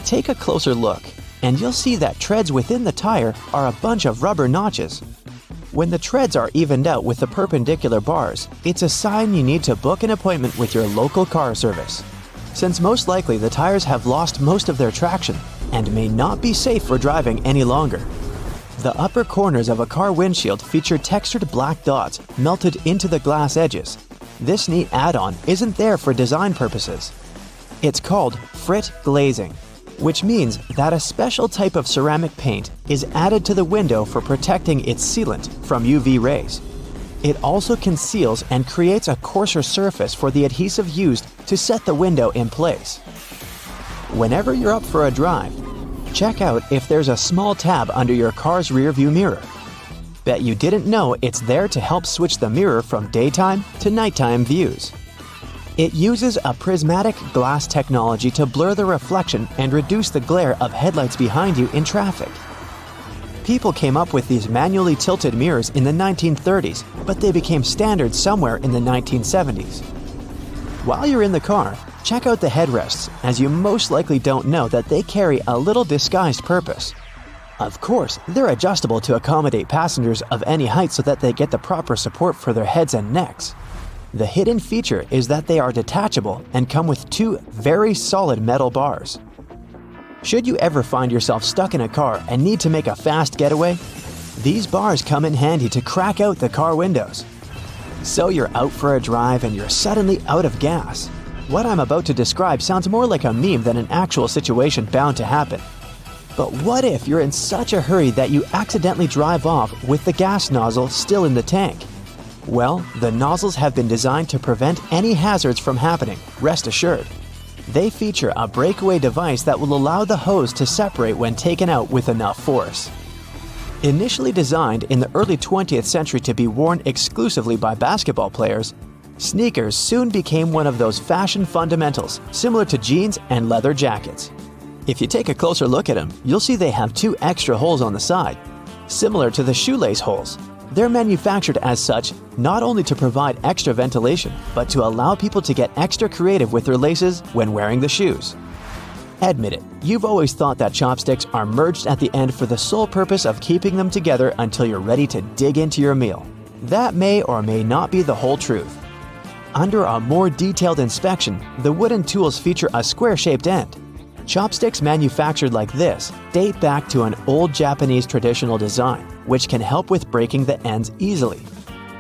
S2: Take a closer look, and you'll see that treads within the tire are a bunch of rubber notches. When the treads are evened out with the perpendicular bars, it's a sign you need to book an appointment with your local car service, since most likely the tires have lost most of their traction and may not be safe for driving any longer. The upper corners of a car windshield feature textured black dots melted into the glass edges. This neat add-on isn't there for design purposes. It's called frit glazing, which means that a special type of ceramic paint is added to the window for protecting its sealant from UV rays. It also conceals and creates a coarser surface for the adhesive used to set the window in place. Whenever you're up for a drive, check out if there's a small tab under your car's rear-view mirror. Bet you didn't know it's there to help switch the mirror from daytime to nighttime views. It uses a prismatic glass technology to blur the reflection and reduce the glare of headlights behind you in traffic. People came up with these manually tilted mirrors in the 1930s, but they became standard somewhere in the 1970s. While you're in the car, check out the headrests, as you most likely don't know that they carry a little disguised purpose. Of course, they're adjustable to accommodate passengers of any height so that they get the proper support for their heads and necks. The hidden feature is that they are detachable and come with two very solid metal bars. Should you ever find yourself stuck in a car and need to make a fast getaway, these bars come in handy to crack out the car windows. So you're out for a drive and you're suddenly out of gas. What I'm about to describe sounds more like a meme than an actual situation bound to happen. But what if you're in such a hurry that you accidentally drive off with the gas nozzle still in the tank? Well, the nozzles have been designed to prevent any hazards from happening, rest assured. They feature a breakaway device that will allow the hose to separate when taken out with enough force. Initially designed in the early 20th century to be worn exclusively by basketball players, sneakers soon became one of those fashion fundamentals, similar to jeans and leather jackets. If you take a closer look at them, you'll see they have two extra holes on the side, similar to the shoelace holes. They're manufactured as such not only to provide extra ventilation, but to allow people to get extra creative with their laces when wearing the shoes. Admit it, you've always thought that chopsticks are merged at the end for the sole purpose of keeping them together until you're ready to dig into your meal. That may or may not be the whole truth. Under a more detailed inspection, the wooden tools feature a square-shaped end. Chopsticks manufactured like this date back to an old Japanese traditional design, which can help with breaking the ends easily.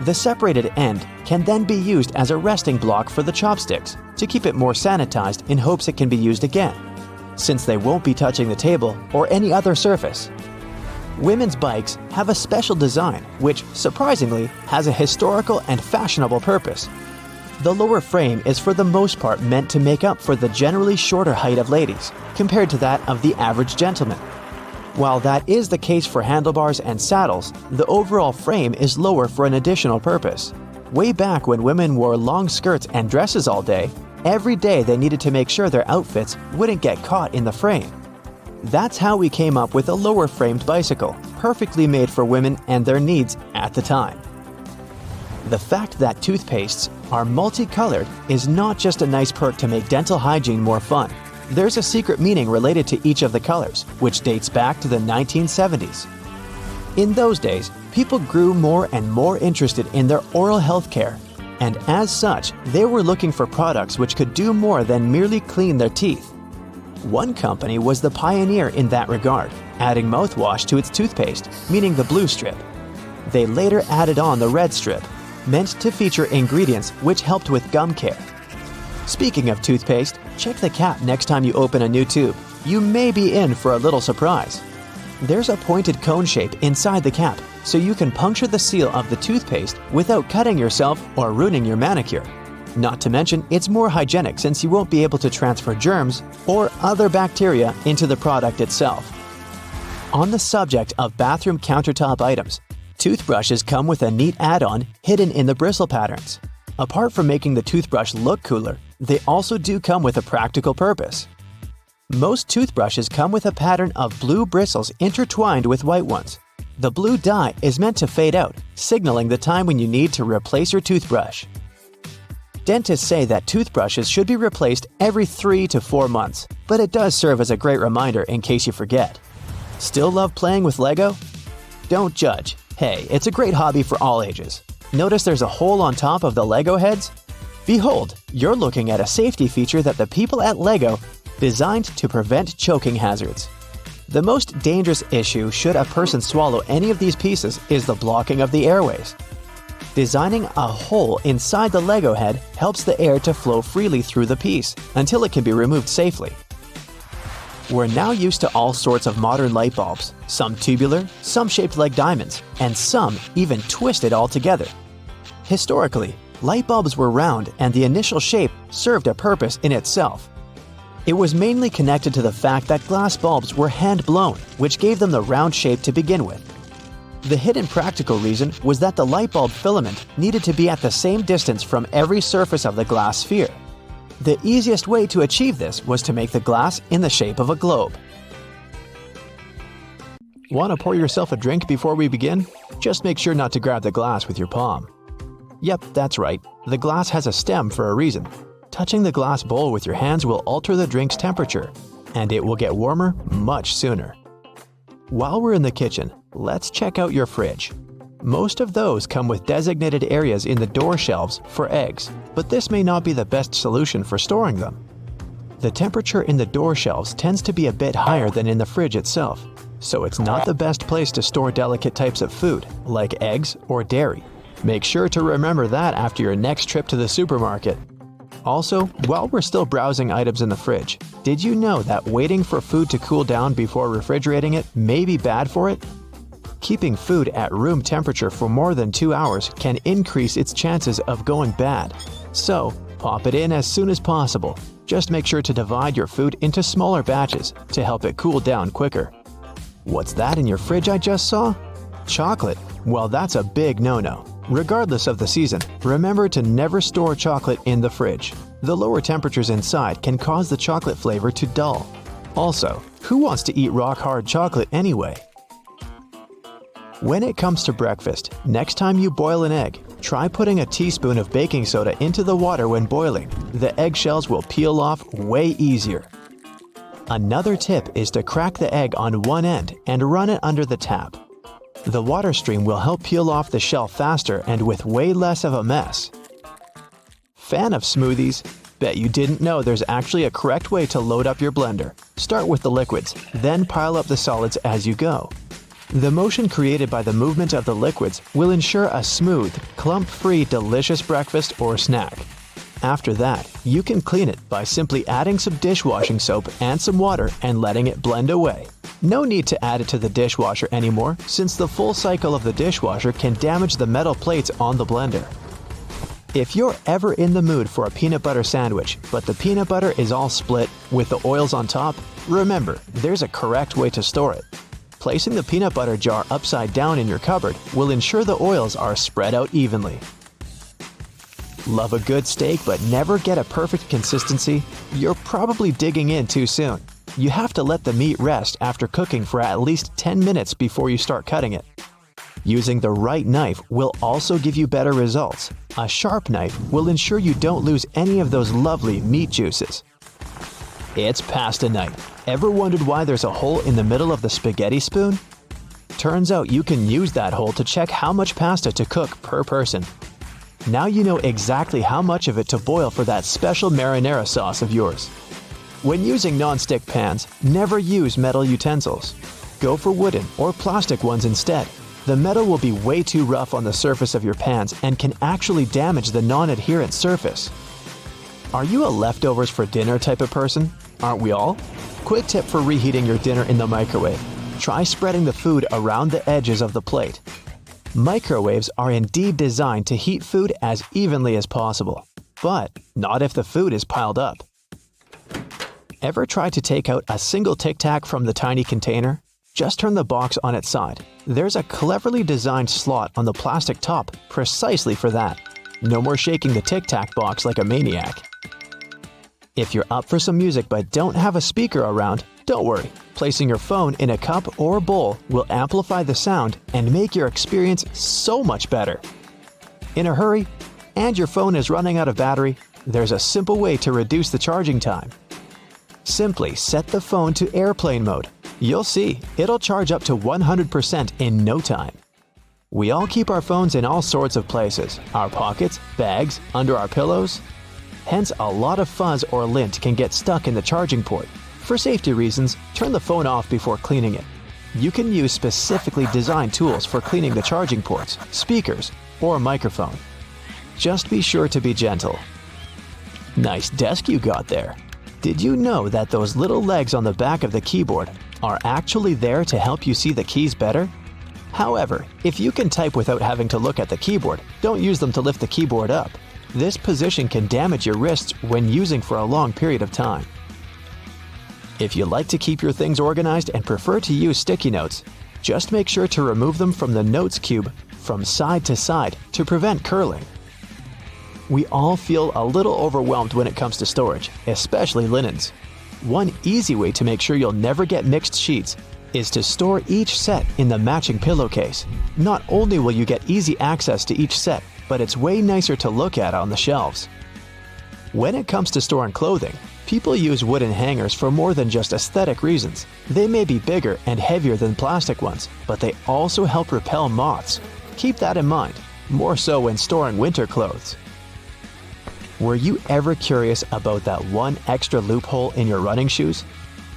S2: The separated end can then be used as a resting block for the chopsticks to keep it more sanitized in hopes it can be used again, since they won't be touching the table or any other surface. Women's bikes have a special design which, surprisingly, has a historical and fashionable purpose. The lower frame is for the most part meant to make up for the generally shorter height of ladies, compared to that of the average gentleman. While that is the case for handlebars and saddles, the overall frame is lower for an additional purpose. Way back when women wore long skirts and dresses all day, every day they needed to make sure their outfits wouldn't get caught in the frame. That's how we came up with a lower-framed bicycle, perfectly made for women and their needs at the time. The fact that toothpastes are multicolored is not just a nice perk to make dental hygiene more fun. There's a secret meaning related to each of the colors, which dates back to the 1970s. In those days, people grew more and more interested in their oral health care, and as such, they were looking for products which could do more than merely clean their teeth. One company was the pioneer in that regard, adding mouthwash to its toothpaste, meaning the blue strip. They later added on the red strip, meant to feature ingredients which helped with gum care. Speaking of toothpaste, check the cap next time you open a new tube. You may be in for a little surprise. There's a pointed cone shape inside the cap, so you can puncture the seal of the toothpaste without cutting yourself or ruining your manicure. Not to mention, it's more hygienic since you won't be able to transfer germs or other bacteria into the product itself. On the subject of bathroom countertop items, toothbrushes come with a neat add-on hidden in the bristle patterns. Apart from making the toothbrush look cooler, they also do come with a practical purpose. Most toothbrushes come with a pattern of blue bristles intertwined with white ones. The blue dye is meant to fade out, signaling the time when you need to replace your toothbrush. Dentists say that toothbrushes should be replaced every 3 to 4 months, but it does serve as a great reminder in case you forget. Still love playing with Lego? Don't judge. Hey, it's a great hobby for all ages. Notice there's a hole on top of the Lego heads? Behold, you're looking at a safety feature that the people at Lego designed to prevent choking hazards. The most dangerous issue should a person swallow any of these pieces is the blocking of the airways. Designing a hole inside the Lego head helps the air to flow freely through the piece until it can be removed safely. We're now used to all sorts of modern light bulbs, some tubular, some shaped like diamonds, and some even twisted altogether. Historically, light bulbs were round and the initial shape served a purpose in itself. It was mainly connected to the fact that glass bulbs were hand-blown, which gave them the round shape to begin with. The hidden practical reason was that the light bulb filament needed to be at the same distance from every surface of the glass sphere, The easiest way to achieve this was to make the glass in the shape of a globe. Want to pour yourself a drink before we begin? Just make sure not to grab the glass with your palm. Yep, that's right. The glass has a stem for a reason. Touching the glass bowl with your hands will alter the drink's temperature, and it will get warmer much sooner. While we're in the kitchen, let's check out your fridge. Most of those come with designated areas in the door shelves for eggs, but this may not be the best solution for storing them. The temperature in the door shelves tends to be a bit higher than in the fridge itself, so it's not the best place to store delicate types of food, like eggs or dairy. Make sure to remember that after your next trip to the supermarket. Also, while we're still browsing items in the fridge, did you know that waiting for food to cool down before refrigerating it may be bad for it? Keeping food at room temperature for more than 2 hours can increase its chances of going bad. So, pop it in as soon as possible. Just make sure to divide your food into smaller batches to help it cool down quicker. What's that in your fridge I just saw? Chocolate. Well, that's a big no-no. Regardless of the season, remember to never store chocolate in the fridge. The lower temperatures inside can cause the chocolate flavor to dull. Also, who wants to eat rock-hard chocolate anyway? When it comes to breakfast, next time you boil an egg, try putting a teaspoon of baking soda into the water when boiling. The eggshells will peel off way easier. Another tip is to crack the egg on one end and run it under the tap. The water stream will help peel off the shell faster and with way less of a mess. Fan of smoothies? Bet you didn't know there's actually a correct way to load up your blender. Start with the liquids, then pile up the solids as you go. The motion created by the movement of the liquids will ensure a smooth, clump-free, delicious breakfast or snack. After that, you can clean it by simply adding some dishwashing soap and some water and letting it blend away. No need to add it to the dishwasher anymore, since the full cycle of the dishwasher can damage the metal plates on the blender. If you're ever in the mood for a peanut butter sandwich, but the peanut butter is all split with the oils on top, remember, there's a correct way to store it. Placing the peanut butter jar upside down in your cupboard will ensure the oils are spread out evenly. Love a good steak but never get a perfect consistency? You're probably digging in too soon. You have to let the meat rest after cooking for at least 10 minutes before you start cutting it. Using the right knife will also give you better results. A sharp knife will ensure you don't lose any of those lovely meat juices. It's pasta night. Ever wondered why there's a hole in the middle of the spaghetti spoon? Turns out you can use that hole to check how much pasta to cook per person. Now you know exactly how much of it to boil for that special marinara sauce of yours. When using non-stick pans, never use metal utensils. Go for wooden or plastic ones instead. The metal will be way too rough on the surface of your pans and can actually damage the non-adherent surface. Are you a leftovers for dinner type of person? Aren't we all? Quick tip for reheating your dinner in the microwave. Try spreading the food around the edges of the plate. Microwaves are indeed designed to heat food as evenly as possible, but not if the food is piled up. Ever try to take out a single Tic Tac from the tiny container? Just turn the box on its side. There's a cleverly designed slot on the plastic top precisely for that. No more shaking the Tic Tac box like a maniac. If you're up for some music but don't have a speaker around, don't worry. Placing your phone in a cup or bowl will amplify the sound and make your experience so much better. In a hurry, and your phone is running out of battery, there's a simple way to reduce the charging time. Simply set the phone to airplane mode. You'll see, it'll charge up to 100% in no time. We all keep our phones in all sorts of places, our pockets, bags, under our pillows. Hence, a lot of fuzz or lint can get stuck in the charging port. For safety reasons, turn the phone off before cleaning it. You can use specifically designed tools for cleaning the charging ports, speakers, or microphone. Just be sure to be gentle. Nice desk you got there. Did you know that those little legs on the back of the keyboard are actually there to help you see the keys better? However, if you can type without having to look at the keyboard, don't use them to lift the keyboard up. This position can damage your wrists when using for a long period of time. If you like to keep your things organized and prefer to use sticky notes, just make sure to remove them from the notes cube from side to side to prevent curling. We all feel a little overwhelmed when it comes to storage, especially linens. One easy way to make sure you'll never get mixed sheets is to store each set in the matching pillowcase. Not only will you get easy access to each set, but it's way nicer to look at on the shelves. When it comes to storing clothing, people use wooden hangers for more than just aesthetic reasons. They may be bigger and heavier than plastic ones, but they also help repel moths. Keep that in mind, more so when storing winter clothes. Were you ever curious about that one extra loophole in your running shoes?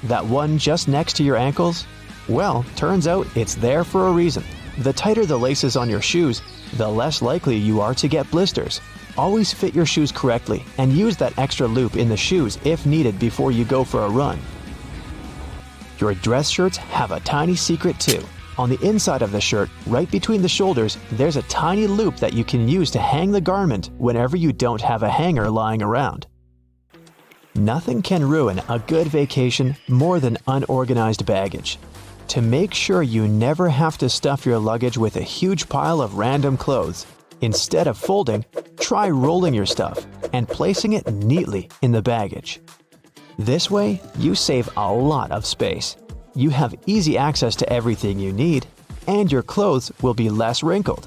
S2: That one just next to your ankles? Well, turns out it's there for a reason. The tighter the laces on your shoes, the less likely you are to get blisters. Always fit your shoes correctly and use that extra loop in the shoes if needed before you go for a run. Your dress shirts have a tiny secret too. On the inside of the shirt, right between the shoulders, there's a tiny loop that you can use to hang the garment whenever you don't have a hanger lying around. Nothing can ruin a good vacation more than unorganized baggage. To make sure you never have to stuff your luggage with a huge pile of random clothes, instead of folding, try rolling your stuff and placing it neatly in the baggage. This way, you save a lot of space. You have easy access to everything you need, and your clothes will be less wrinkled.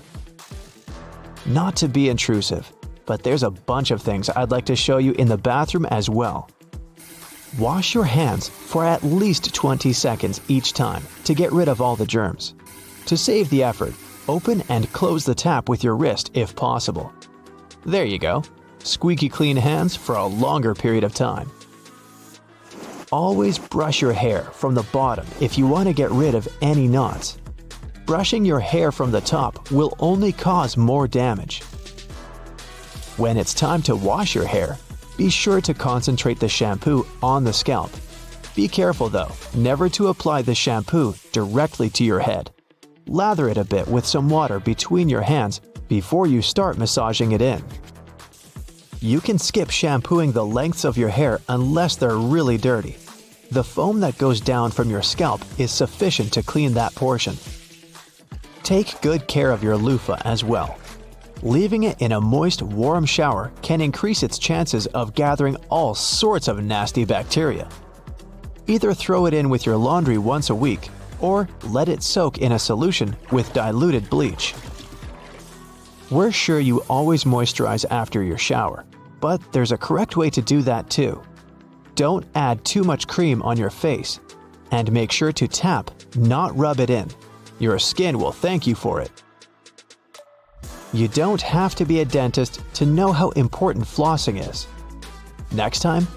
S2: Not to be intrusive, but there's a bunch of things I'd like to show you in the bathroom as well. Wash your hands for at least 20 seconds each time to get rid of all the germs. To save the effort, open and close the tap with your wrist if possible. There you go. Squeaky clean hands for a longer period of time. Always brush your hair from the bottom if you want to get rid of any knots. Brushing your hair from the top will only cause more damage. When it's time to wash your hair, be sure to concentrate the shampoo on the scalp. Be careful though, never to apply the shampoo directly to your head. Lather it a bit with some water between your hands before you start massaging it in. You can skip shampooing the lengths of your hair unless they're really dirty. The foam that goes down from your scalp is sufficient to clean that portion. Take good care of your loofah as well. Leaving it in a moist, warm shower can increase its chances of gathering all sorts of nasty bacteria. Either throw it in with your laundry once a week, or let it soak in a solution with diluted bleach. We're sure you always moisturize after your shower, but there's a correct way to do that too. Don't add too much cream on your face, and make sure to tap, not rub it in. Your skin will thank you for it. You don't have to be a dentist to know how important flossing is. Next time,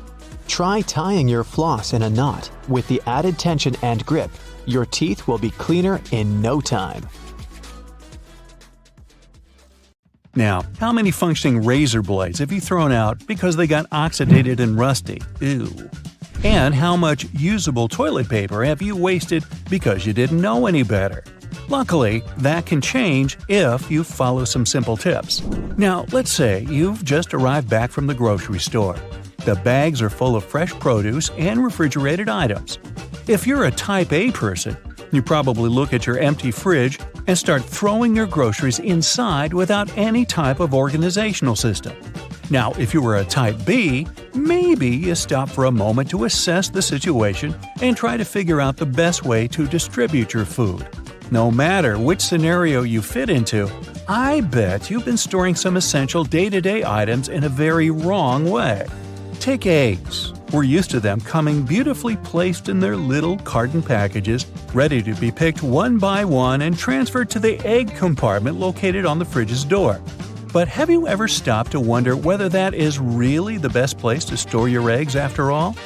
S2: try tying your floss in a knot. With the added tension and grip, your teeth will be cleaner in no time.
S1: Now, how many functioning razor blades have you thrown out because they got oxidated and rusty? Ew. And how much usable toilet paper have you wasted because you didn't know any better? Luckily, that can change if you follow some simple tips. Now, let's say you've just arrived back from the grocery store. The bags are full of fresh produce and refrigerated items. If you're a Type A person, you probably look at your empty fridge and start throwing your groceries inside without any type of organizational system. Now, if you were a Type B, maybe you stop for a moment to assess the situation and try to figure out the best way to distribute your food. No matter which scenario you fit into, I bet you've been storing some essential day-to-day items in a very wrong way. Take eggs. We're used to them coming beautifully placed in their little carton packages, ready to be picked one by one and transferred to the egg compartment located on the fridge's door. But have you ever stopped to wonder whether that is really the best place to store your eggs after all?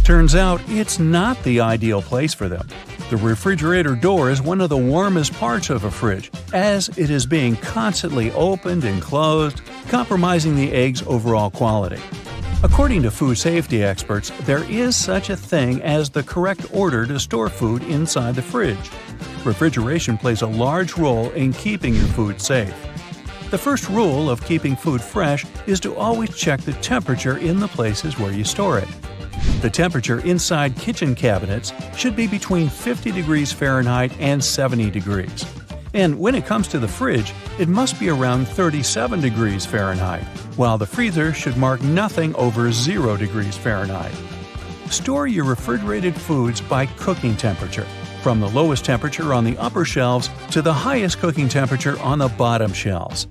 S1: Turns out it's not the ideal place for them. The refrigerator door is one of the warmest parts of a fridge, as it is being constantly opened and closed, compromising the egg's overall quality. According to food safety experts, there is such a thing as the correct order to store food inside the fridge. Refrigeration plays a large role in keeping your food safe. The first rule of keeping food fresh is to always check the temperature in the places where you store it. The temperature inside kitchen cabinets should be between 50 degrees Fahrenheit and 70 degrees. And when it comes to the fridge, it must be around 37 degrees Fahrenheit, while the freezer should mark nothing over 0 degrees Fahrenheit. Store your refrigerated foods by cooking temperature, from the lowest temperature on the upper shelves to the highest cooking temperature on the bottom shelves.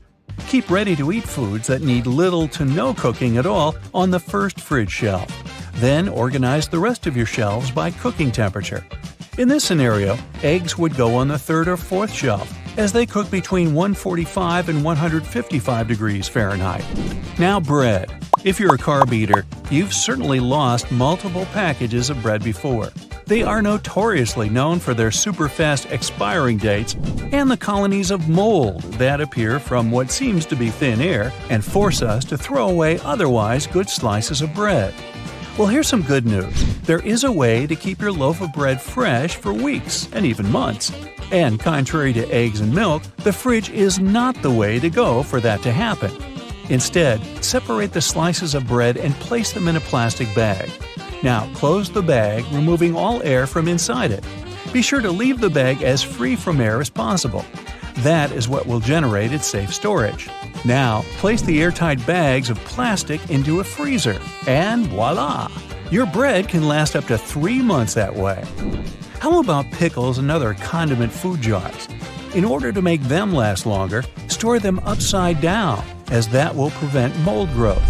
S1: Keep ready-to-eat foods that need little to no cooking at all on the first fridge shelf. Then organize the rest of your shelves by cooking temperature. In this scenario, eggs would go on the third or fourth shelf, as they cook between 145 and 155 degrees Fahrenheit. Now bread. If you're a carb eater, you've certainly lost multiple packages of bread before. They are notoriously known for their super-fast expiring dates and the colonies of mold that appear from what seems to be thin air and force us to throw away otherwise good slices of bread. Well, here's some good news. There is a way to keep your loaf of bread fresh for weeks and even months. And contrary to eggs and milk, the fridge is not the way to go for that to happen. Instead, separate the slices of bread and place them in a plastic bag. Now, close the bag, removing all air from inside it. Be sure to leave the bag as free from air as possible. That is what will generate its safe storage. Now, place the airtight bags of plastic into a freezer, and voila! Your bread can last up to 3 months that way. How about pickles and other condiment food jars? In order to make them last longer, store them upside down, as that will prevent mold growth.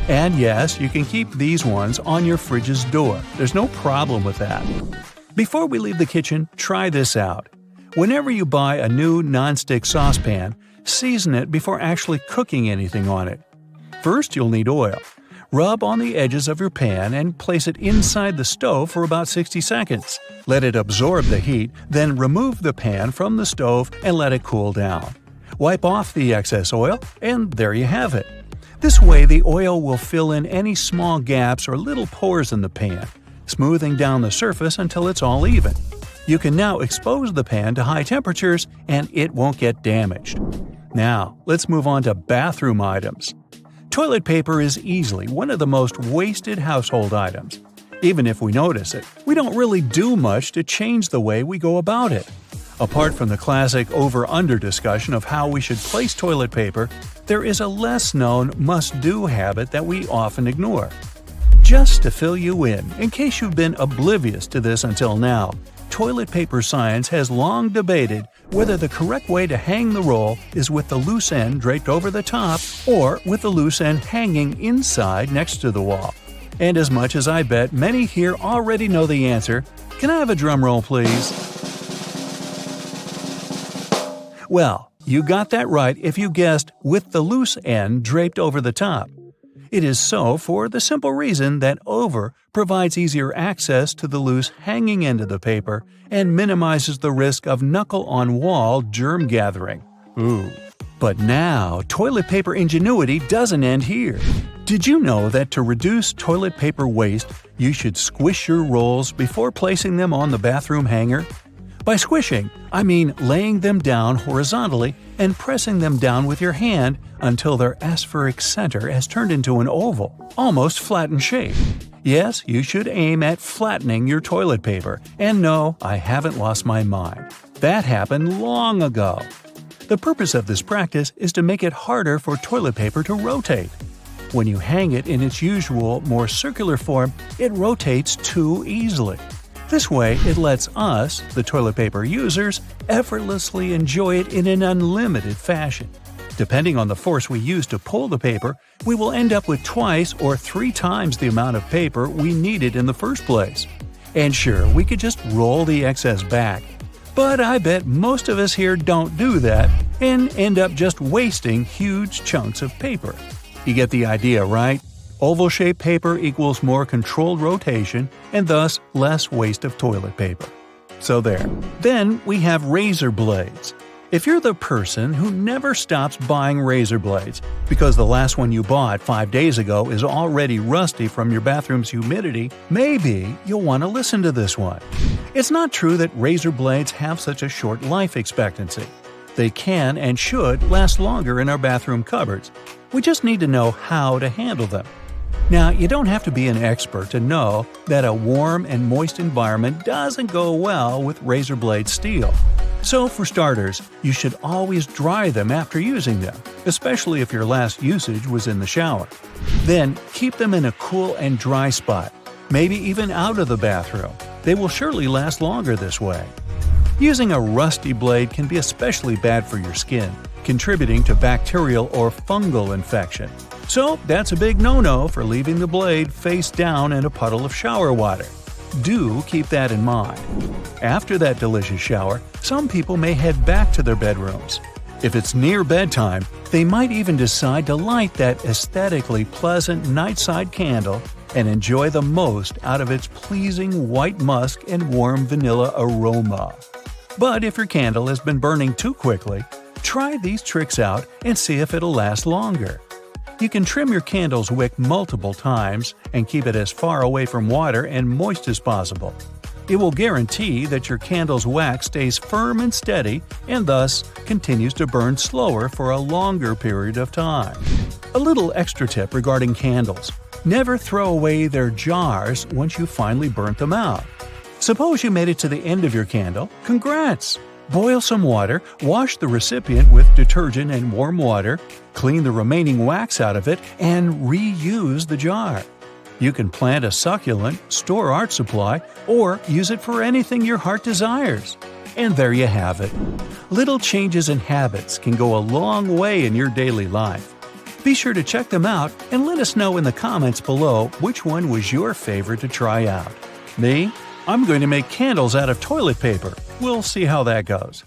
S1: And yes, you can keep these ones on your fridge's door. There's no problem with that. Before we leave the kitchen, try this out. Whenever you buy a new nonstick saucepan, season it before actually cooking anything on it. First, you'll need oil. Rub on the edges of your pan and place it inside the stove for about 60 seconds. Let it absorb the heat, then remove the pan from the stove and let it cool down. Wipe off the excess oil, and there you have it. This way, the oil will fill in any small gaps or little pores in the pan, smoothing down the surface until it's all even. You can now expose the pan to high temperatures and it won't get damaged. Now, let's move on to bathroom items. Toilet paper is easily one of the most wasted household items. Even if we notice it, we don't really do much to change the way we go about it. Apart from the classic over-under discussion of how we should place toilet paper, there is a less-known must-do habit that we often ignore. Just to fill you in case you've been oblivious to this until now, toilet paper science has long debated whether the correct way to hang the roll is with the loose end draped over the top or with the loose end hanging inside next to the wall. And as much as I bet many here already know the answer, can I have a drum roll, please? Well, you got that right if you guessed with the loose end draped over the top. It is so for the simple reason that over provides easier access to the loose hanging end of the paper and minimizes the risk of knuckle-on-wall germ gathering. Ooh. But now, toilet paper ingenuity doesn't end here. Did you know that to reduce toilet paper waste, you should squish your rolls before placing them on the bathroom hanger? By squishing, I mean laying them down horizontally and pressing them down with your hand until their aspheric center has turned into an oval, almost flattened shape. Yes, you should aim at flattening your toilet paper. And no, I haven't lost my mind. That happened long ago. The purpose of this practice is to make it harder for toilet paper to rotate. When you hang it in its usual, more circular form, it rotates too easily. This way, it lets us, the toilet paper users, effortlessly enjoy it in an unlimited fashion. Depending on the force we use to pull the paper, we will end up with twice or 3 times the amount of paper we needed in the first place. And sure, we could just roll the excess back. But I bet most of us here don't do that and end up just wasting huge chunks of paper. You get the idea, right? Oval-shaped paper equals more controlled rotation and thus less waste of toilet paper. So there. Then we have razor blades. If you're the person who never stops buying razor blades because the last one you bought 5 days ago is already rusty from your bathroom's humidity, maybe you'll want to listen to this one. It's not true that razor blades have such a short life expectancy. They can and should last longer in our bathroom cupboards. We just need to know how to handle them. Now, you don't have to be an expert to know that a warm and moist environment doesn't go well with razor blade steel. So for starters, you should always dry them after using them, especially if your last usage was in the shower. Then keep them in a cool and dry spot, maybe even out of the bathroom. They will surely last longer this way. Using a rusty blade can be especially bad for your skin, contributing to bacterial or fungal infection. So that's a big no-no for leaving the blade face down in a puddle of shower water. Do keep that in mind. After that delicious shower, some people may head back to their bedrooms. If it's near bedtime, they might even decide to light that aesthetically pleasant nightside candle and enjoy the most out of its pleasing white musk and warm vanilla aroma. But if your candle has been burning too quickly, try these tricks out and see if it'll last longer. You can trim your candle's wick multiple times and keep it as far away from water and moist as possible. It will guarantee that your candle's wax stays firm and steady and thus continues to burn slower for a longer period of time. A little extra tip regarding candles: never throw away their jars once you finally burnt them out. Suppose you made it to the end of your candle. Congrats! Boil some water, wash the recipient with detergent and warm water, clean the remaining wax out of it, and reuse the jar. You can plant a succulent, store art supply, or use it for anything your heart desires. And there you have it. Little changes in habits can go a long way in your daily life. Be sure to check them out and let us know in the comments below which one was your favorite to try out. Me? I'm going to make candles out of toilet paper. We'll see how that goes.